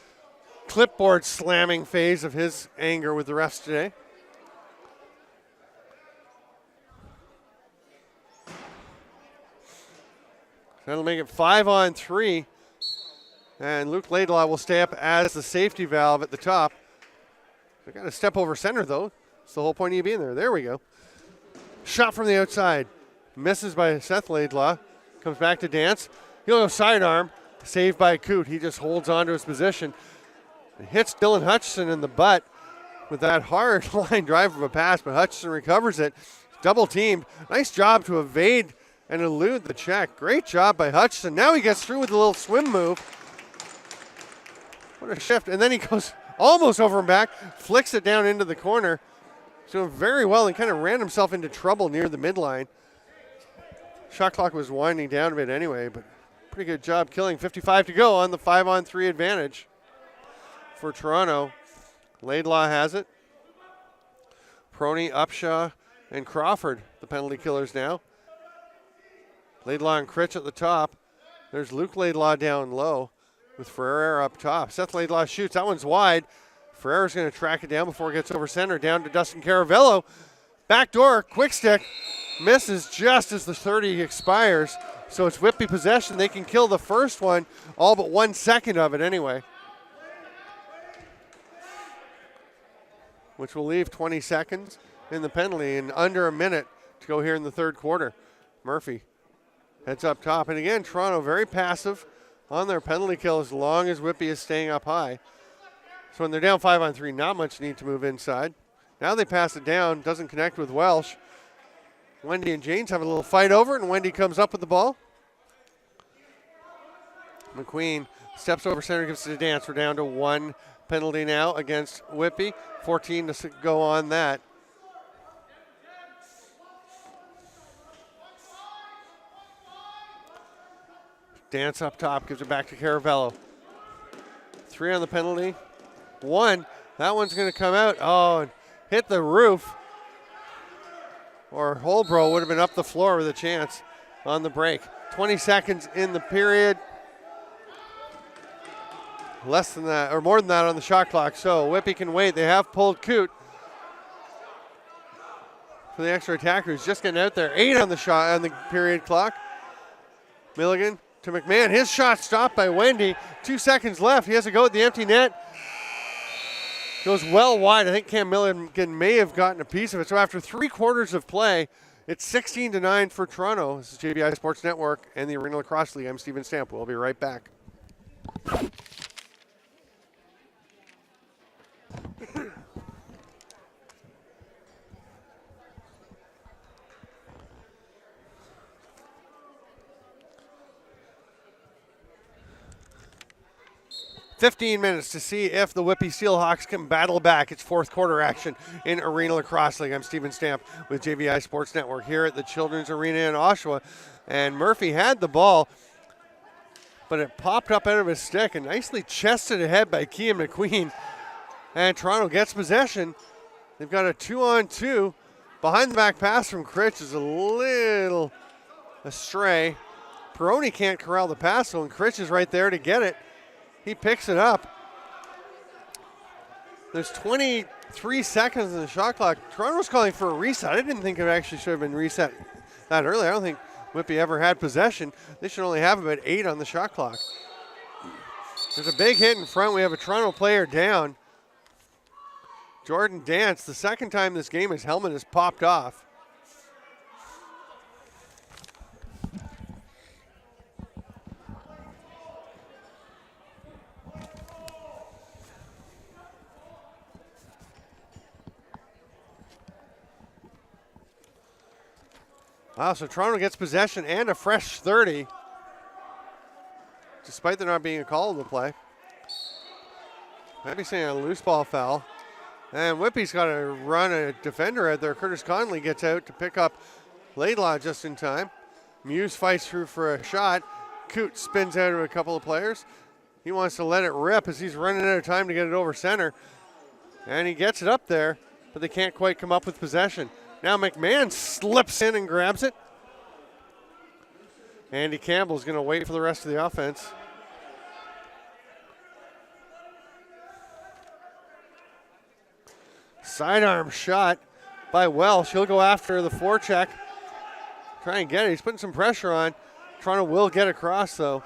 clipboard slamming phase of his anger with the refs today. That'll make it 5-on-3. And Luke Laidlaw will stay up as the safety valve at the top. They got to step over center, though. That's the whole point of you being there. There we go. Shot from the outside. Misses by Seth Laidlaw. Comes back to Dance. He'll go sidearm. Saved by Coot. He just holds on to his position. It hits Dylan Hutchison in the butt with that hard line drive of a pass, but Hutchison recovers it. Double teamed. Nice job to evade and elude the check. Great job by Hutchison. Now he gets through with a little swim move. What a shift. And then he goes almost over and back, flicks it down into the corner. He's doing very well and kind of ran himself into trouble near the midline. Shot clock was winding down a bit anyway, but pretty good job killing. 55 to go on the 5-on-3 advantage for Toronto. Laidlaw has it. Proney, Upshaw, and Crawford, the penalty killers now. Laidlaw and Critch at the top. There's Luke Laidlaw down low with Ferrer up top. Seth Laidlaw shoots. That one's wide. Ferrer's going to track it down before it gets over center. Down to Dustin Caravello. Backdoor, quick stick. Misses just as the 30 expires. So it's Whitby possession. They can kill the first one, all but 1 second of it anyway. Which will leave 20 seconds in the penalty and under a minute to go here in the third quarter. Murphy heads up top. And again, Toronto very passive on their penalty kill as long as Whitby is staying up high. So when they're down 5-on-3, not much need to move inside. Now they pass it down, doesn't connect with Welsh. Wendy and James have a little fight over it, and Wendy comes up with the ball. McQueen steps over center, gives it a Dance. We're down to 1 penalty now against Whitby. 14 to go on that. Dance up top, gives it back to Caravello. 3 on the penalty. 1. That one's going to come out. Oh, hit the roof, or Holbrook would have been up the floor with a chance on the break. 20 seconds in the period. Less than that, or more than that on the shot clock. So Whitby can wait. They have pulled Coote for the extra attacker. Who's just getting out there. 8 on the shot on the period clock. Milligan to McMahon. His shot stopped by Wendy. 2 seconds left. He has to go at the empty net. Goes well wide. I think Cam Milligan may have gotten a piece of it. So after 3 quarters of play, it's 16-9 for Toronto. This is JBI Sports Network and the Arena Lacrosse League. I'm Steven Stamp. We'll be right back. 15 minutes to see if the Whitby Steelhawks can battle back. It's fourth quarter action in Arena Lacrosse League. I'm Steven Stamp with JVI Sports Network here at the Children's Arena in Oshawa. And Murphy had the ball, but it popped up out of his stick and nicely chested ahead by Kean McQueen. And Toronto gets possession. They've got a 2-on-2. Behind the back pass from Critch is a little astray. Peroni can't corral the pass, so Critch is right there to get it. He picks it up. There's 23 seconds in the shot clock. Toronto's calling for a reset. I didn't think it actually should have been reset that early. I don't think Whitby ever had possession. They should only have about 8 on the shot clock. There's a big hit in front. We have a Toronto player down. Jordan Dance, the second time this game his helmet has popped off. Wow, so Toronto gets possession and a fresh 30, despite there not being a call in the play. Might be saying a loose ball foul. And Whitby's got to run a defender out there. Curtis Conley gets out to pick up Laidlaw just in time. Muse fights through for a shot. Coote spins out of a couple of players. He wants to let it rip as he's running out of time to get it over center. And he gets it up there, but they can't quite come up with possession. Now McMahon slips in and grabs it. Andy Campbell's going to wait for the rest of the offense. Sidearm shot by Welsh. He'll go after the forecheck. Try and get it. He's putting some pressure on. Toronto will get across, though.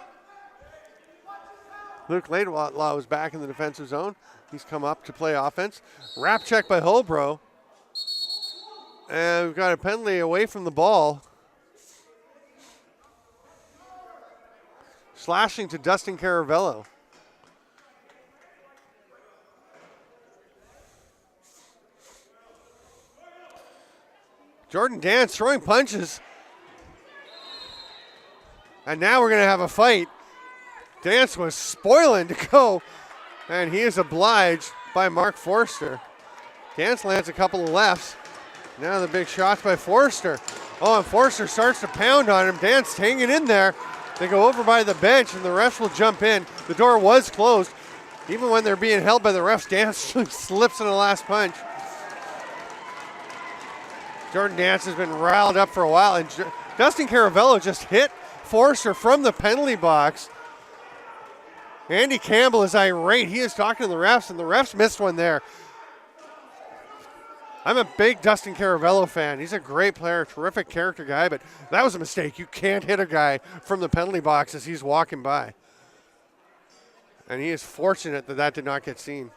Luke Laidlaw was back in the defensive zone. He's come up to play offense. Wrap check by Holbrook. And we've got a penalty away from the ball. Slashing to Dustin Caravello. Jordan Dance throwing punches. And now we're going to have a fight. Dance was spoiling to go. And he is obliged by Mark Forster. Dance lands a couple of lefts. Now the big shots by Forster. Oh, and Forster starts to pound on him. Dance hanging in there. They go over by the bench, and the refs will jump in. The door was closed. Even when they're being held by the refs, Dance slips in the last punch. Jordan Dance has been riled up for a while, and Dustin Caravello just hit Forster from the penalty box. Andy Campbell is irate. He is talking to the refs, and the refs missed one there. I'm a big Dustin Caravello fan. He's a great player, terrific character guy, but that was a mistake. You can't hit a guy from the penalty box as he's walking by. And he is fortunate that that did not get seen.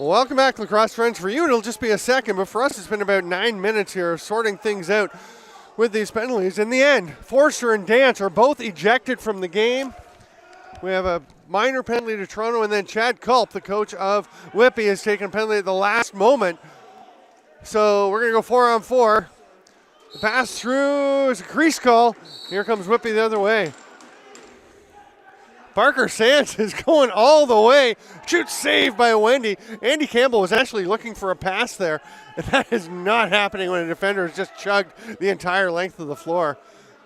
Welcome back, Lacrosse friends. For you, it'll just be a second, but for us, it's been about 9 minutes here of sorting things out with these penalties. In the end, Forster and Dance are both ejected from the game. We have a minor penalty to Toronto, and then Chad Culp, the coach of Whitby, has taken a penalty at the last moment. So we're going to go 4-on-4. The pass through is a crease call. Here comes Whitby the other way. Parker Sands is going all the way. Shoot saved by Wendy. Andy Campbell was actually looking for a pass there, and that is not happening when a defender has just chugged the entire length of the floor.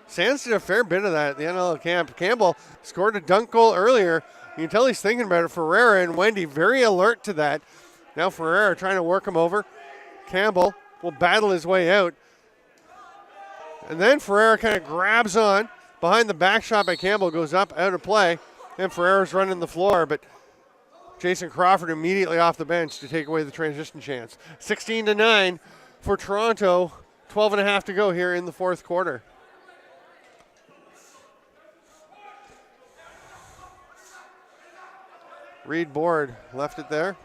Sands did a fair bit of that at the NLL camp. Campbell scored a dunk goal earlier. You can tell he's thinking about it. Ferreira and Wendy very alert to that. Now Ferreira trying to work him over. Campbell will battle his way out. And then Ferreira kind of grabs on behind the back shot by Campbell, goes up, out of play. And Ferreira's running the floor, but Jason Crawford immediately off the bench to take away the transition chance. 16-9 for Toronto. 12.5 to go here in the fourth quarter. Reed Board left it there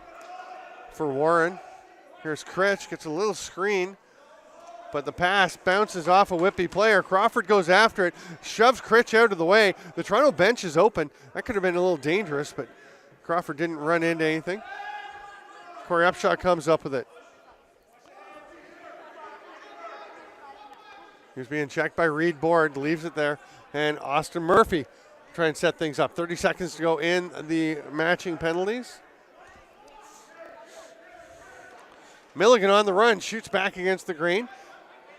for Warren. Here's Critch, gets a little screen, but the pass bounces off a Whitby player. Crawford goes after it, shoves Critch out of the way. The Toronto bench is open. That could have been a little dangerous, but Crawford didn't run into anything. Corey Upshaw comes up with it. He's being checked by Reed Board, leaves it there, and Austin Murphy try and set things up. 30 seconds to go in the matching penalties. Milligan on the run, shoots back against the green.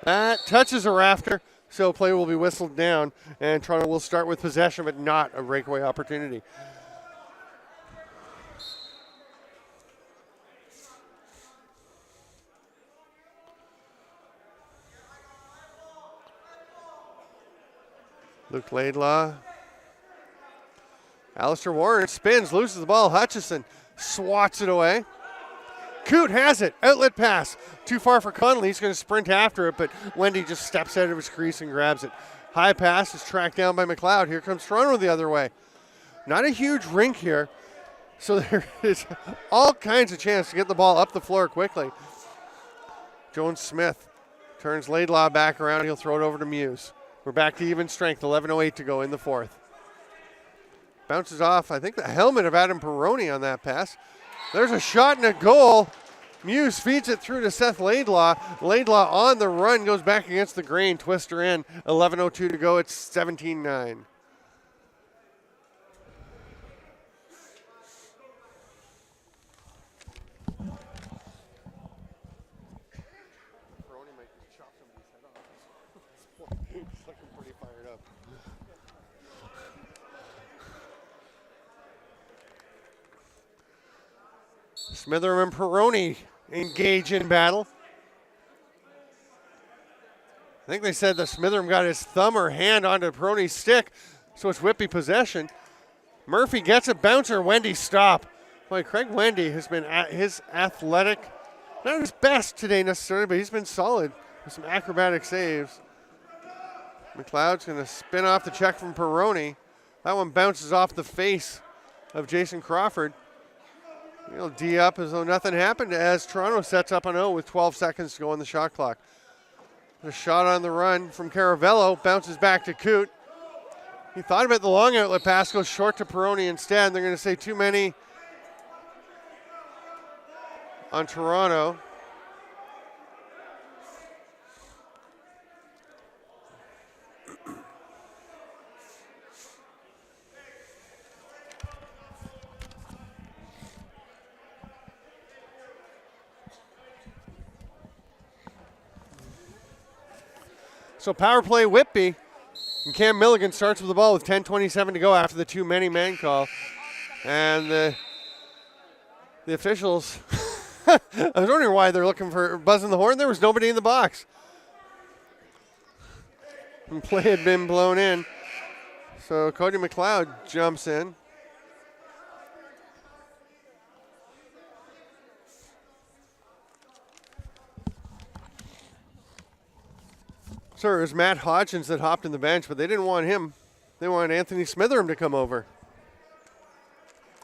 That touches a rafter, so play will be whistled down, and Toronto will start with possession, but not a breakaway opportunity. Luke Laidlaw. Alistair Warren spins, loses the ball. Hutchison swats it away. Coote has it. Outlet pass. Too far for Connolly. He's going to sprint after it, but Wendy just steps out of his crease and grabs it. High pass is tracked down by McLeod. Here comes Toronto the other way. Not a huge rink here, so there is all kinds of chance to get the ball up the floor quickly. Jones Smith turns Laidlaw back around. He'll throw it over to Muse. We're back to even strength. 11:08 to go in the fourth. Bounces off, I think, the helmet of Adam Perrone on that pass. There's a shot and a goal. Muse feeds it through to Seth Laidlaw. Laidlaw on the run, goes back against the grain, twister in. 11:02 to go, it's 17-9. Smitheram and Perrone engage in battle. I think they said that Smitheram got his thumb or hand onto Perrone's stick, so it's Whitby possession. Murphy gets a bouncer. Wendy stop. Boy, Craig Wendy has been at his athletic, not his best today necessarily, but he's been solid with some acrobatic saves. McLeod's going to spin off the check from Perrone. That one bounces off the face of Jason Crawford. He'll D up as though nothing happened as Toronto sets up an 0 with 12 seconds to go on the shot clock. A shot on the run from Caravello, bounces back to Coote. He thought about the long outlet pass, goes short to Perrone instead. They're going to say too many on Toronto. So power play Whitby, and Cam Milligan starts with the ball with 10:27 to go after the too many man call. And the officials, I was wondering why they're looking for buzzing the horn. There was nobody in the box. And play had been blown in. So Cody McLeod jumps in. So it was Matt Hodgins that hopped in the bench, but they didn't want him. They wanted Anthony Smitheram to come over.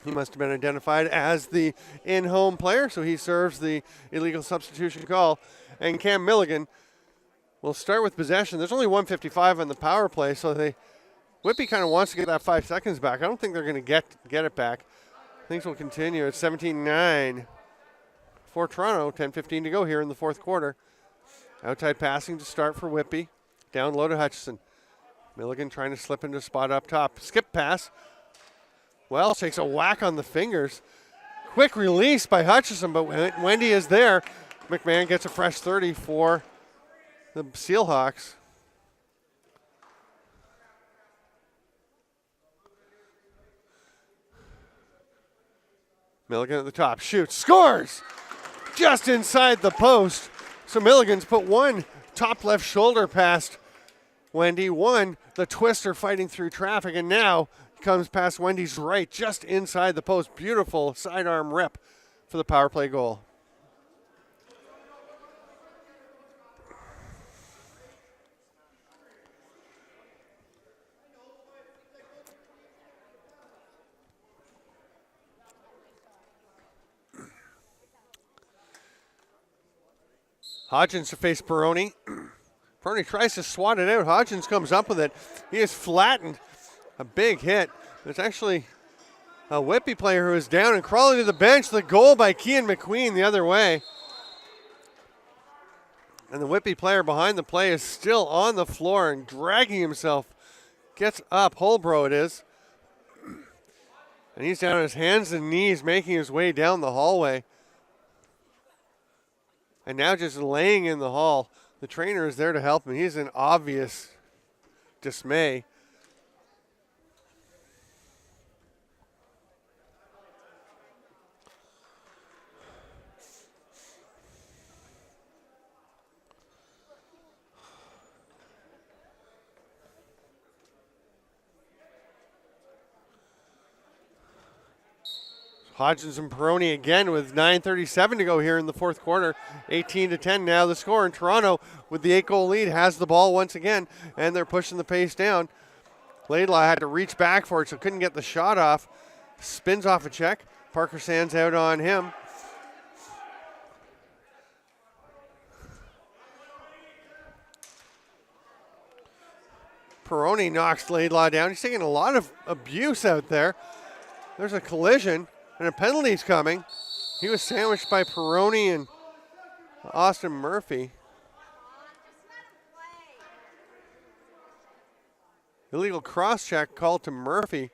He must have been identified as the in-home player, so he serves the illegal substitution call. And Cam Milligan will start with possession. There's only 1:55 on the power play, so Whitby kind of wants to get that 5 seconds back. I don't think they're going to get it back. Things will continue. It's 17-9 for Toronto. 10:15 to go here in the fourth quarter. Outside passing to start for Whitby. Down low to Hutchison. Milligan trying to slip into a spot up top. Skip pass. Wells takes a whack on the fingers. Quick release by Hutchison, but Wendy is there. McMahon gets a fresh 30 for the Steelhawks. Milligan at the top, shoots, scores! Just inside the post. So Milligan's put one top left shoulder past Wendy, one the twister fighting through traffic, and now comes past Wendy's right, just inside the post. Beautiful sidearm rip for the power play goal. Hodgins to face Peroni. Peroni tries to swat it out. Hodgins comes up with it. He is flattened. A big hit. There's actually a Whitby player who is down and crawling to the bench. The goal by Kean McQueen the other way. And the Whitby player behind the play is still on the floor and dragging himself. Gets up. Holbrook it is. And he's down on his hands and knees making his way down the hallway. And now just laying in the hall. The trainer is there to help him. He's in obvious dismay. Hodgins and Peroni again with 9:37 to go here in the fourth quarter. 18-10 now the score. And Toronto, with the 8-goal lead, has the ball once again, and they're pushing the pace down. Laidlaw had to reach back for it, so couldn't get the shot off. Spins off a check. Parker Sands out on him. Peroni knocks Laidlaw down. He's taking a lot of abuse out there. There's a collision. And a penalty's coming. He was sandwiched by Peroni and Austin Murphy. Illegal cross-check called to Murphy.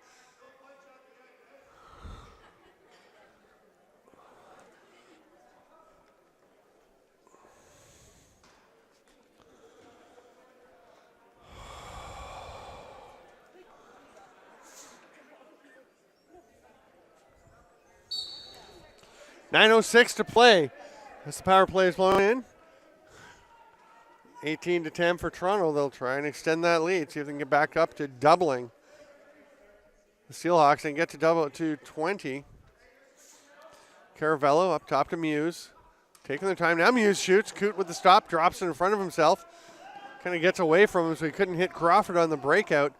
.906 to play as the power play is blown in. 18-10 for Toronto. They'll try and extend that lead, see if they can get back up to doubling the Steelhawks and get to double to 20. Caravello up top to Muse. Taking their time. Now Muse shoots. Coote with the stop, drops it in front of himself. Kind of gets away from him so he couldn't hit Crawford on the breakout.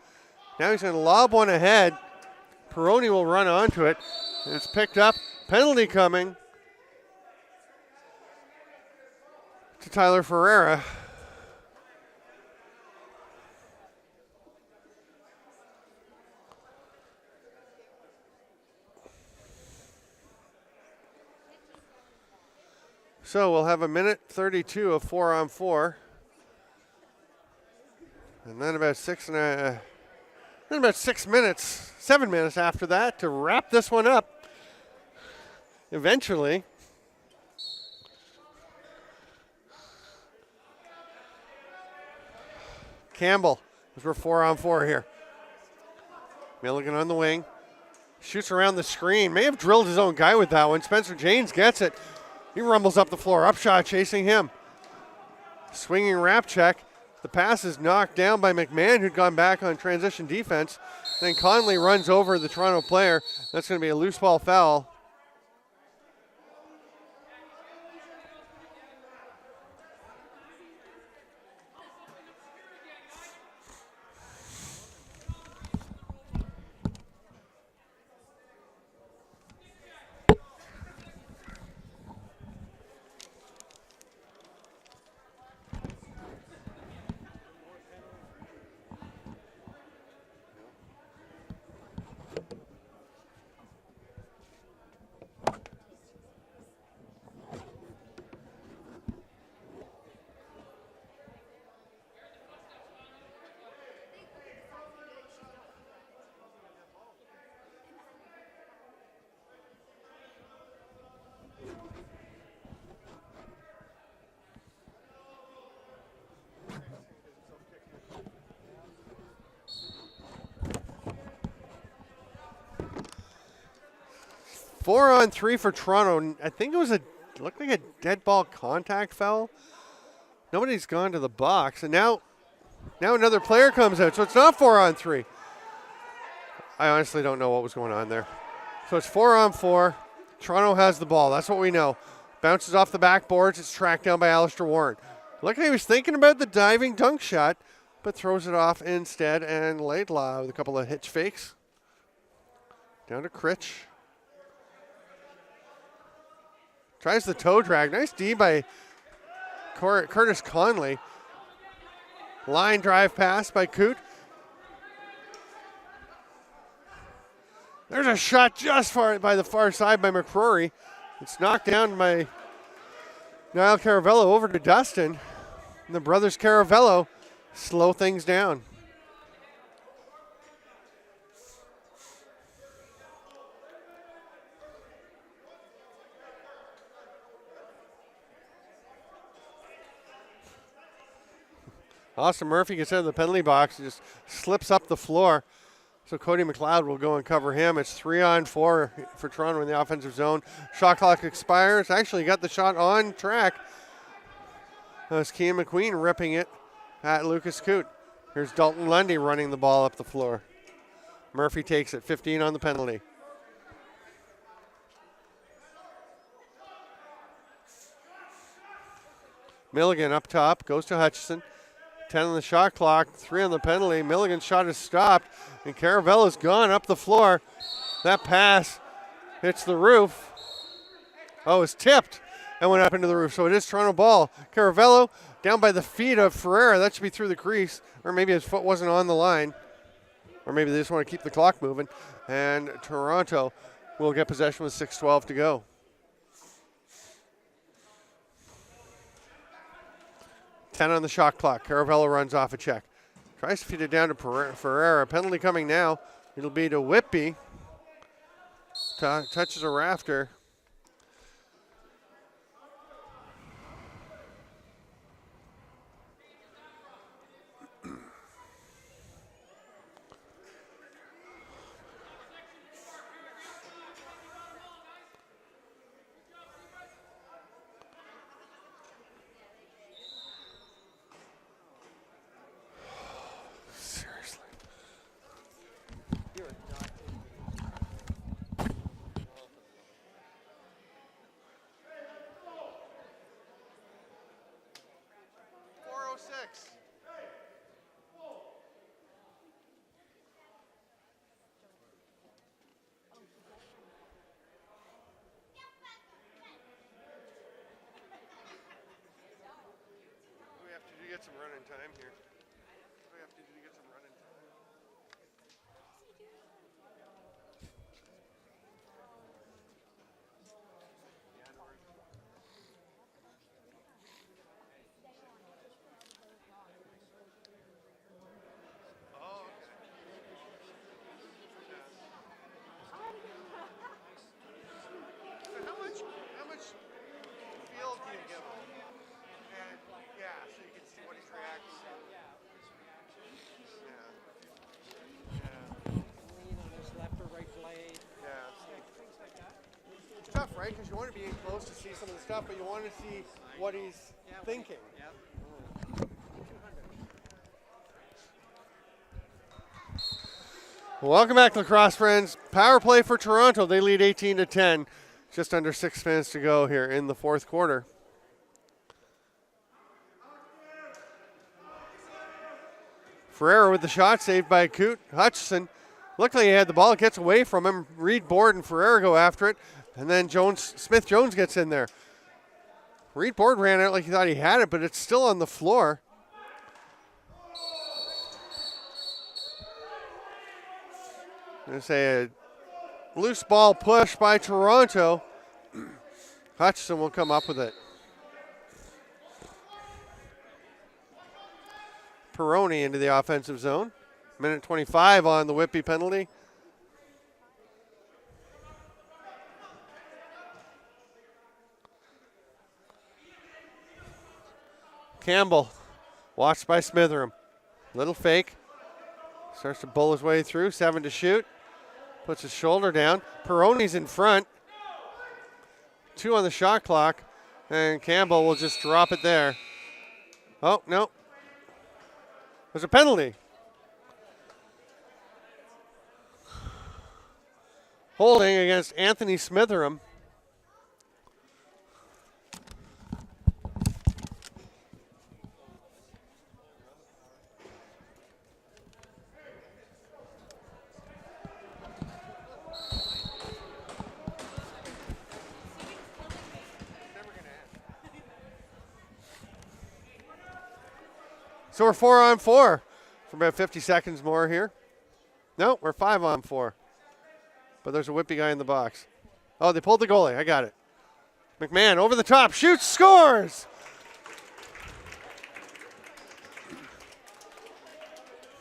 Now he's going to lob one ahead. Peroni will run onto it. And it's picked up. Penalty coming to Tyler Ferreira. So we'll have a minute 32 of 4-on-4. And then about 7 minutes after that to wrap this one up. Eventually. Campbell, as we're 4-on-4 here. Milligan on the wing. Shoots around the screen. May have drilled his own guy with that one. Spencer Janes gets it. He rumbles up the floor. Upshot chasing him. Swinging wrap check. The pass is knocked down by McMahon, who'd gone back on transition defense. Then Conley runs over the Toronto player. That's going to be a loose ball foul. 4-on-3 for Toronto. I think it looked like a dead ball contact foul. Nobody's gone to the box. And now another player comes out. So it's not 4-on-3. I honestly don't know what was going on there. So it's 4-on-4. Toronto has the ball. That's what we know. Bounces off the backboards. It's tracked down by Alistair Warren. Look like he was thinking about the diving dunk shot, but throws it off instead. And Laidlaw with a couple of hitch fakes. Down to Critch. Tries the toe drag. Nice D by Curtis Conley. Line drive pass by Coote. There's a shot just by the far side by McCrory. It's knocked down by Niall Caravello over to Dustin. And the brothers Caravello slow things down. Austin Murphy gets out of the penalty box and just slips up the floor. So Cody McLeod will go and cover him. It's 3-on-4 for Toronto in the offensive zone. Shot clock expires. Actually got the shot on track. That was Kean McQueen ripping it at Lucas Coote. Here's Dalton Lundy running the ball up the floor. Murphy takes it, 15 on the penalty. Milligan up top, goes to Hutchison. 10 on the shot clock, 3 on the penalty. Milligan's shot is stopped, and Caravello's gone up the floor. That pass hits the roof. Oh, it's tipped and went up into the roof. So it is Toronto ball. Caravello down by the feet of Ferreira. That should be through the crease, or maybe his foot wasn't on the line, or maybe they just want to keep the clock moving. And Toronto will get possession with 6:12 to go. Ten on the shot clock. Caravello runs off a check. Tries to feed it down to Ferreira. Penalty coming now. It'll be to Whitby. Touches a rafter. Get some running time here. What do we have to do to get some running time? Oh, okay. So how much field do you give him? And yeah, so you can see what he's reacting to. Lean on his left or right blade. Yeah. It's tough, right? Because you want to be in close to see some of the stuff, but you want to see what he's thinking. Welcome back, Lacrosse friends. Power play for Toronto. They lead 18-10. Just under 6 minutes to go here in the fourth quarter. Ferreira with the shot, saved by Coote. Hutchison looked like he had the ball. It gets away from him. Reed Board and Ferreira go after it. And then Smith Jones gets in there. Reed Board ran out like he thought he had it, but it's still on the floor. I'm going to say a loose ball push by Toronto. Hutchison will come up with it. Peroni into the offensive zone. Minute 25 on the Whitby penalty. Campbell, watched by Smitheram. Little fake. Starts to bull his way through. 7 to shoot. Puts his shoulder down. Peroni's in front. 2 on the shot clock, and Campbell will just drop it there. Oh, no. There's a penalty. Holding against Anthony Smitheram. So we're 4 on 4 for about 50 seconds more here. No, we're 5 on 4. But there's a Whitby guy in the box. Oh, they pulled the goalie. I got it. McMahon over the top, shoots, scores!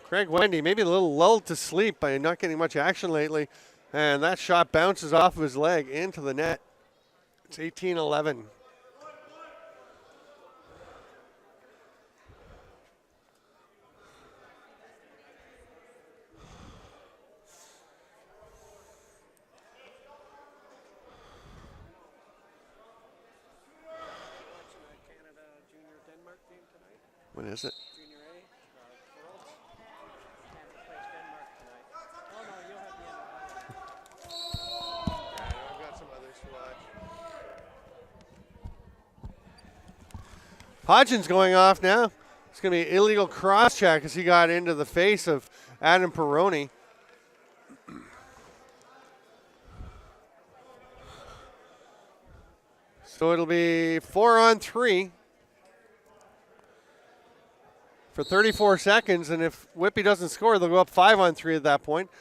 Craig Wendy, maybe a little lulled to sleep by not getting much action lately. And that shot bounces off of his leg into the net. It's 18-11. When is it? Junior A, girls. Canada plays Denmark tonight. Oh no, you'll have the end of that. I've got some others to watch. Hodgins going off now. It's going to be illegal cross check as he got into the face of Adam Peroni. So it'll be 4 on 3. For 34 seconds, and if Whitby doesn't score, they'll go up 5 on 3 at that point.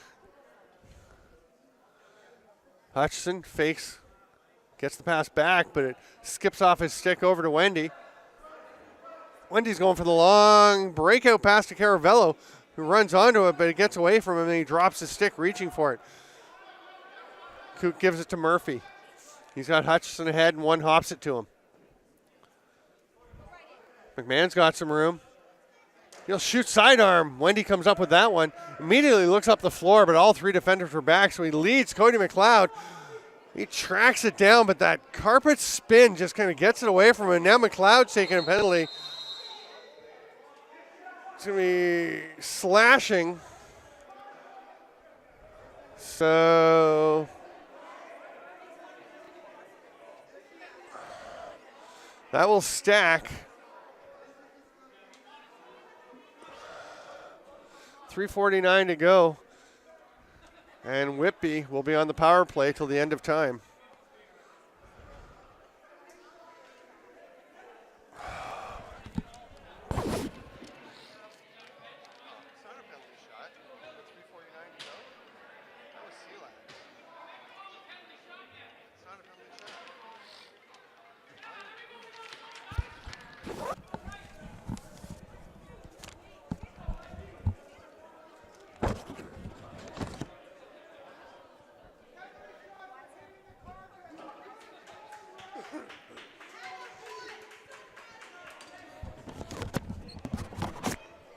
Hutchison fakes, gets the pass back, but it skips off his stick over to Wendy. Wendy's going for the long breakout pass to Caravello, who runs onto it, but it gets away from him, and he drops his stick reaching for it. Coot gives it to Murphy. He's got Hutchison ahead, and one hops it to him. McMahon's got some room. He'll shoot sidearm. Wendy comes up with that one. Immediately looks up the floor, but all 3 defenders were back, so he leads Cody McLeod. He tracks it down, but that carpet spin just kind of gets it away from him. Now McLeod's taking a penalty. It's going to be slashing. So that will stack. 3:49 to go, and Whitby will be on the power play till the end of time.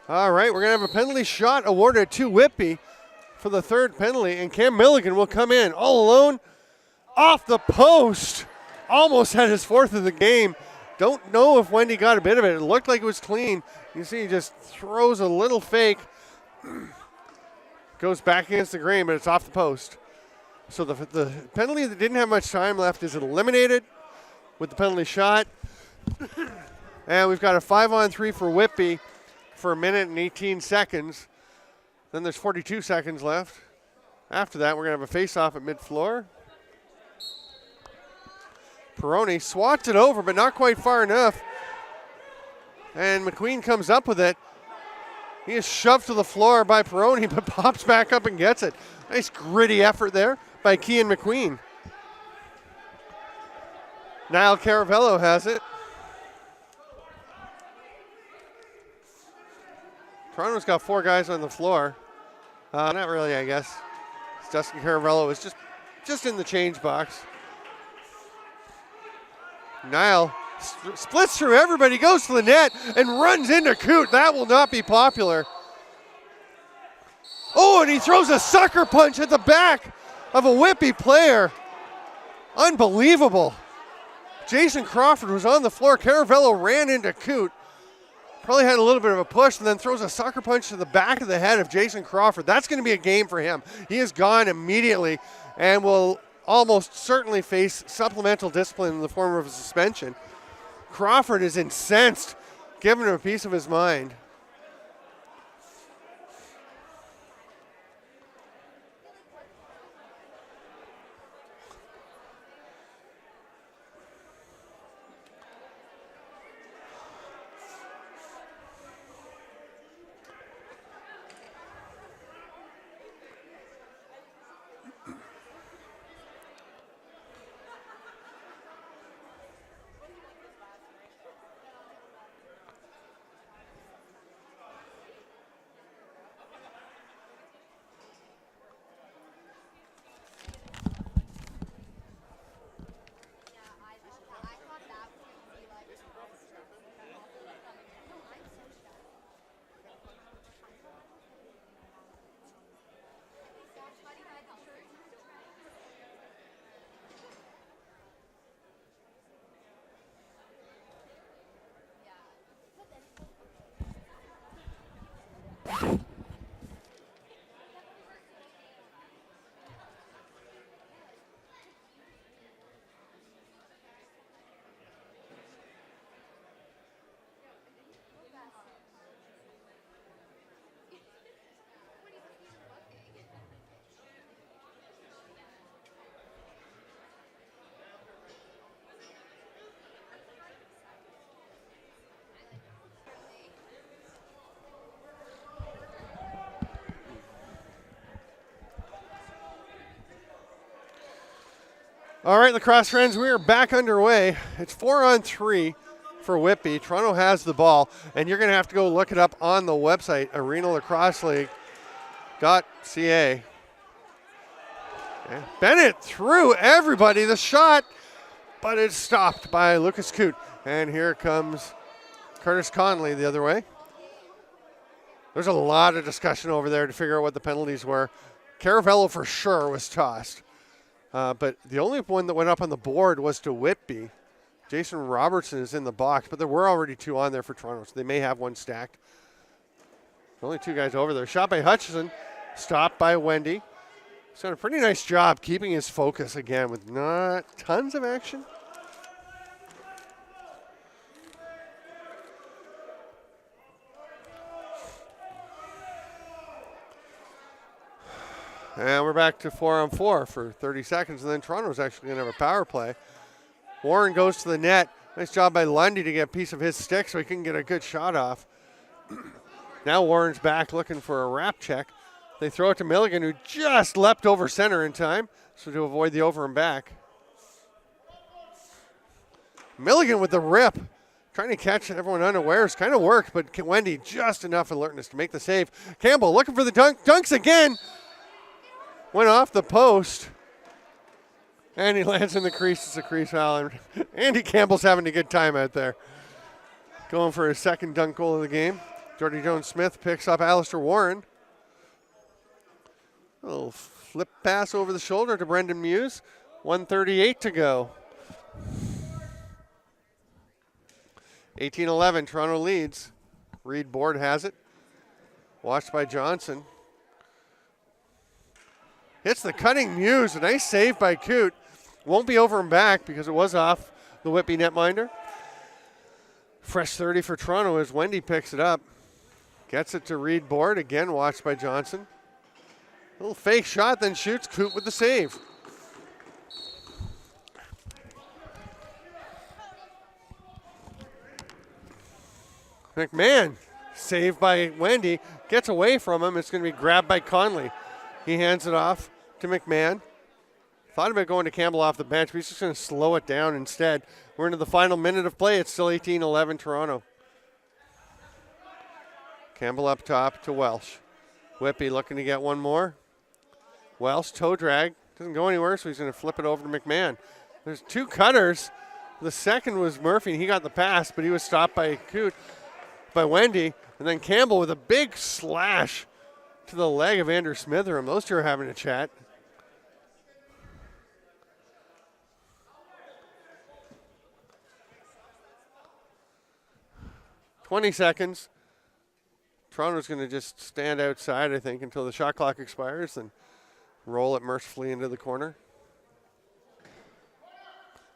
All right, we're going to have a penalty shot awarded to Whitby for the 3rd penalty, and Cam Milligan will come in all alone off the post. Almost had his 4th of the game. Don't know if Wendy got a bit of it. It looked like it was clean. You see he just throws a little fake. Goes back against the grain, but it's off the post. So the penalty that didn't have much time left is eliminated with the penalty shot. And we've got a 5 on 3 for Whitby for 1 minute and 18 seconds. Then there's 42 seconds left. After that, we're going to have a face-off at mid-floor. Peroni swats it over, but not quite far enough. And McQueen comes up with it. He is shoved to the floor by Peroni, but pops back up and gets it. Nice gritty effort there by Kean McQueen. Niall Caravello has it. Toronto's got 4 guys on the floor. Not really, I guess. Justin Caravello is just in the change box. Niall splits through everybody, goes to the net, and runs into Coot. That will not be popular. Oh, and he throws a sucker punch at the back of a Whitby player. Unbelievable. Jason Crawford was on the floor. Caravello ran into Coote. Probably had a little bit of a push and then throws a sucker punch to the back of the head of Jason Crawford. That's going to be a game for him. He is gone immediately and will almost certainly face supplemental discipline in the form of a suspension. Crawford is incensed, giving him a piece of his mind. All right, lacrosse friends, we are back underway. It's 4-on-3 for Whitby. Toronto has the ball, and you're going to have to go look it up on the website, arenalacrosseleague.ca. Bennett threw everybody the shot, but it's stopped by Lucas Coote. And here comes Curtis Conley the other way. There's a lot of discussion over there to figure out what the penalties were. Caravello for sure was tossed. But the only one that went up on the board was to Whitby. Jason Robertson is in the box, but there were already two on there for Toronto, so they may have one stacked. Only two guys over there. Shot by Hutchison, stopped by Wendy. He's done a pretty nice job keeping his focus again with not tons of action. And we're back to 4-on-4 for 30 seconds, and then Toronto's actually going to have a power play. Warren goes to the net. Nice job by Lundy to get a piece of his stick so he can get a good shot off. Now Warren's back looking for a wrap check. They throw it to Milligan, who just leapt over center in time, so to avoid the over and back. Milligan with the rip, trying to catch everyone unawares. Kind of worked, but Wendy just enough alertness to make the save. Campbell looking for the dunk. Dunks again. Went off the post, and he lands in the crease. It's a crease foul, and Andy Campbell's having a good time out there. Going for his second dunk goal of the game. Jordy Jones-Smith picks up Alistair Warren. A little flip pass over the shoulder to Brendan Muse. 1:38 to go. 18-11, Toronto leads. Reed Board has it. Watched by Johnson. Hits the cutting Muse. A nice save by Coote. Won't be over and back because it was off the Whitby netminder. Fresh 30 for Toronto as Wendy picks it up. Gets it to Reed Board. Again watched by Johnson. A little fake shot, then shoots. Coote with the save. McMahon, saved by Wendy. Gets away from him. It's going to be grabbed by Conley. He hands it off to McMahon. Thought about going to Campbell off the bench, but he's just going to slow it down instead. We're into the final minute of play. It's still 18-11 Toronto. Campbell up top to Welsh. Whitby looking to get one more. Welsh, toe drag. Doesn't go anywhere, so he's going to flip it over to McMahon. There's two cutters. The second was Murphy, and he got the pass, but he was stopped by Coote, by Wendy. And then Campbell with a big slash to the leg of Andrew Smitheram. Those two are having a chat. 20 seconds. Toronto's going to just stand outside, I think, until the shot clock expires and roll it mercifully into the corner.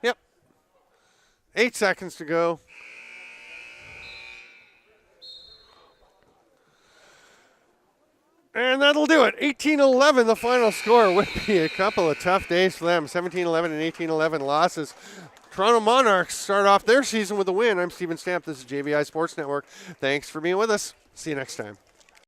Yep. 8 seconds to go. And that'll do it. 18-11, the final score. Whitby, a couple of tough days for them. 17-11 and 18-11 losses. Toronto Monarchs start off their season with a win. I'm Steven Stamp. This is JVI Sports Network. Thanks for being with us. See you next time.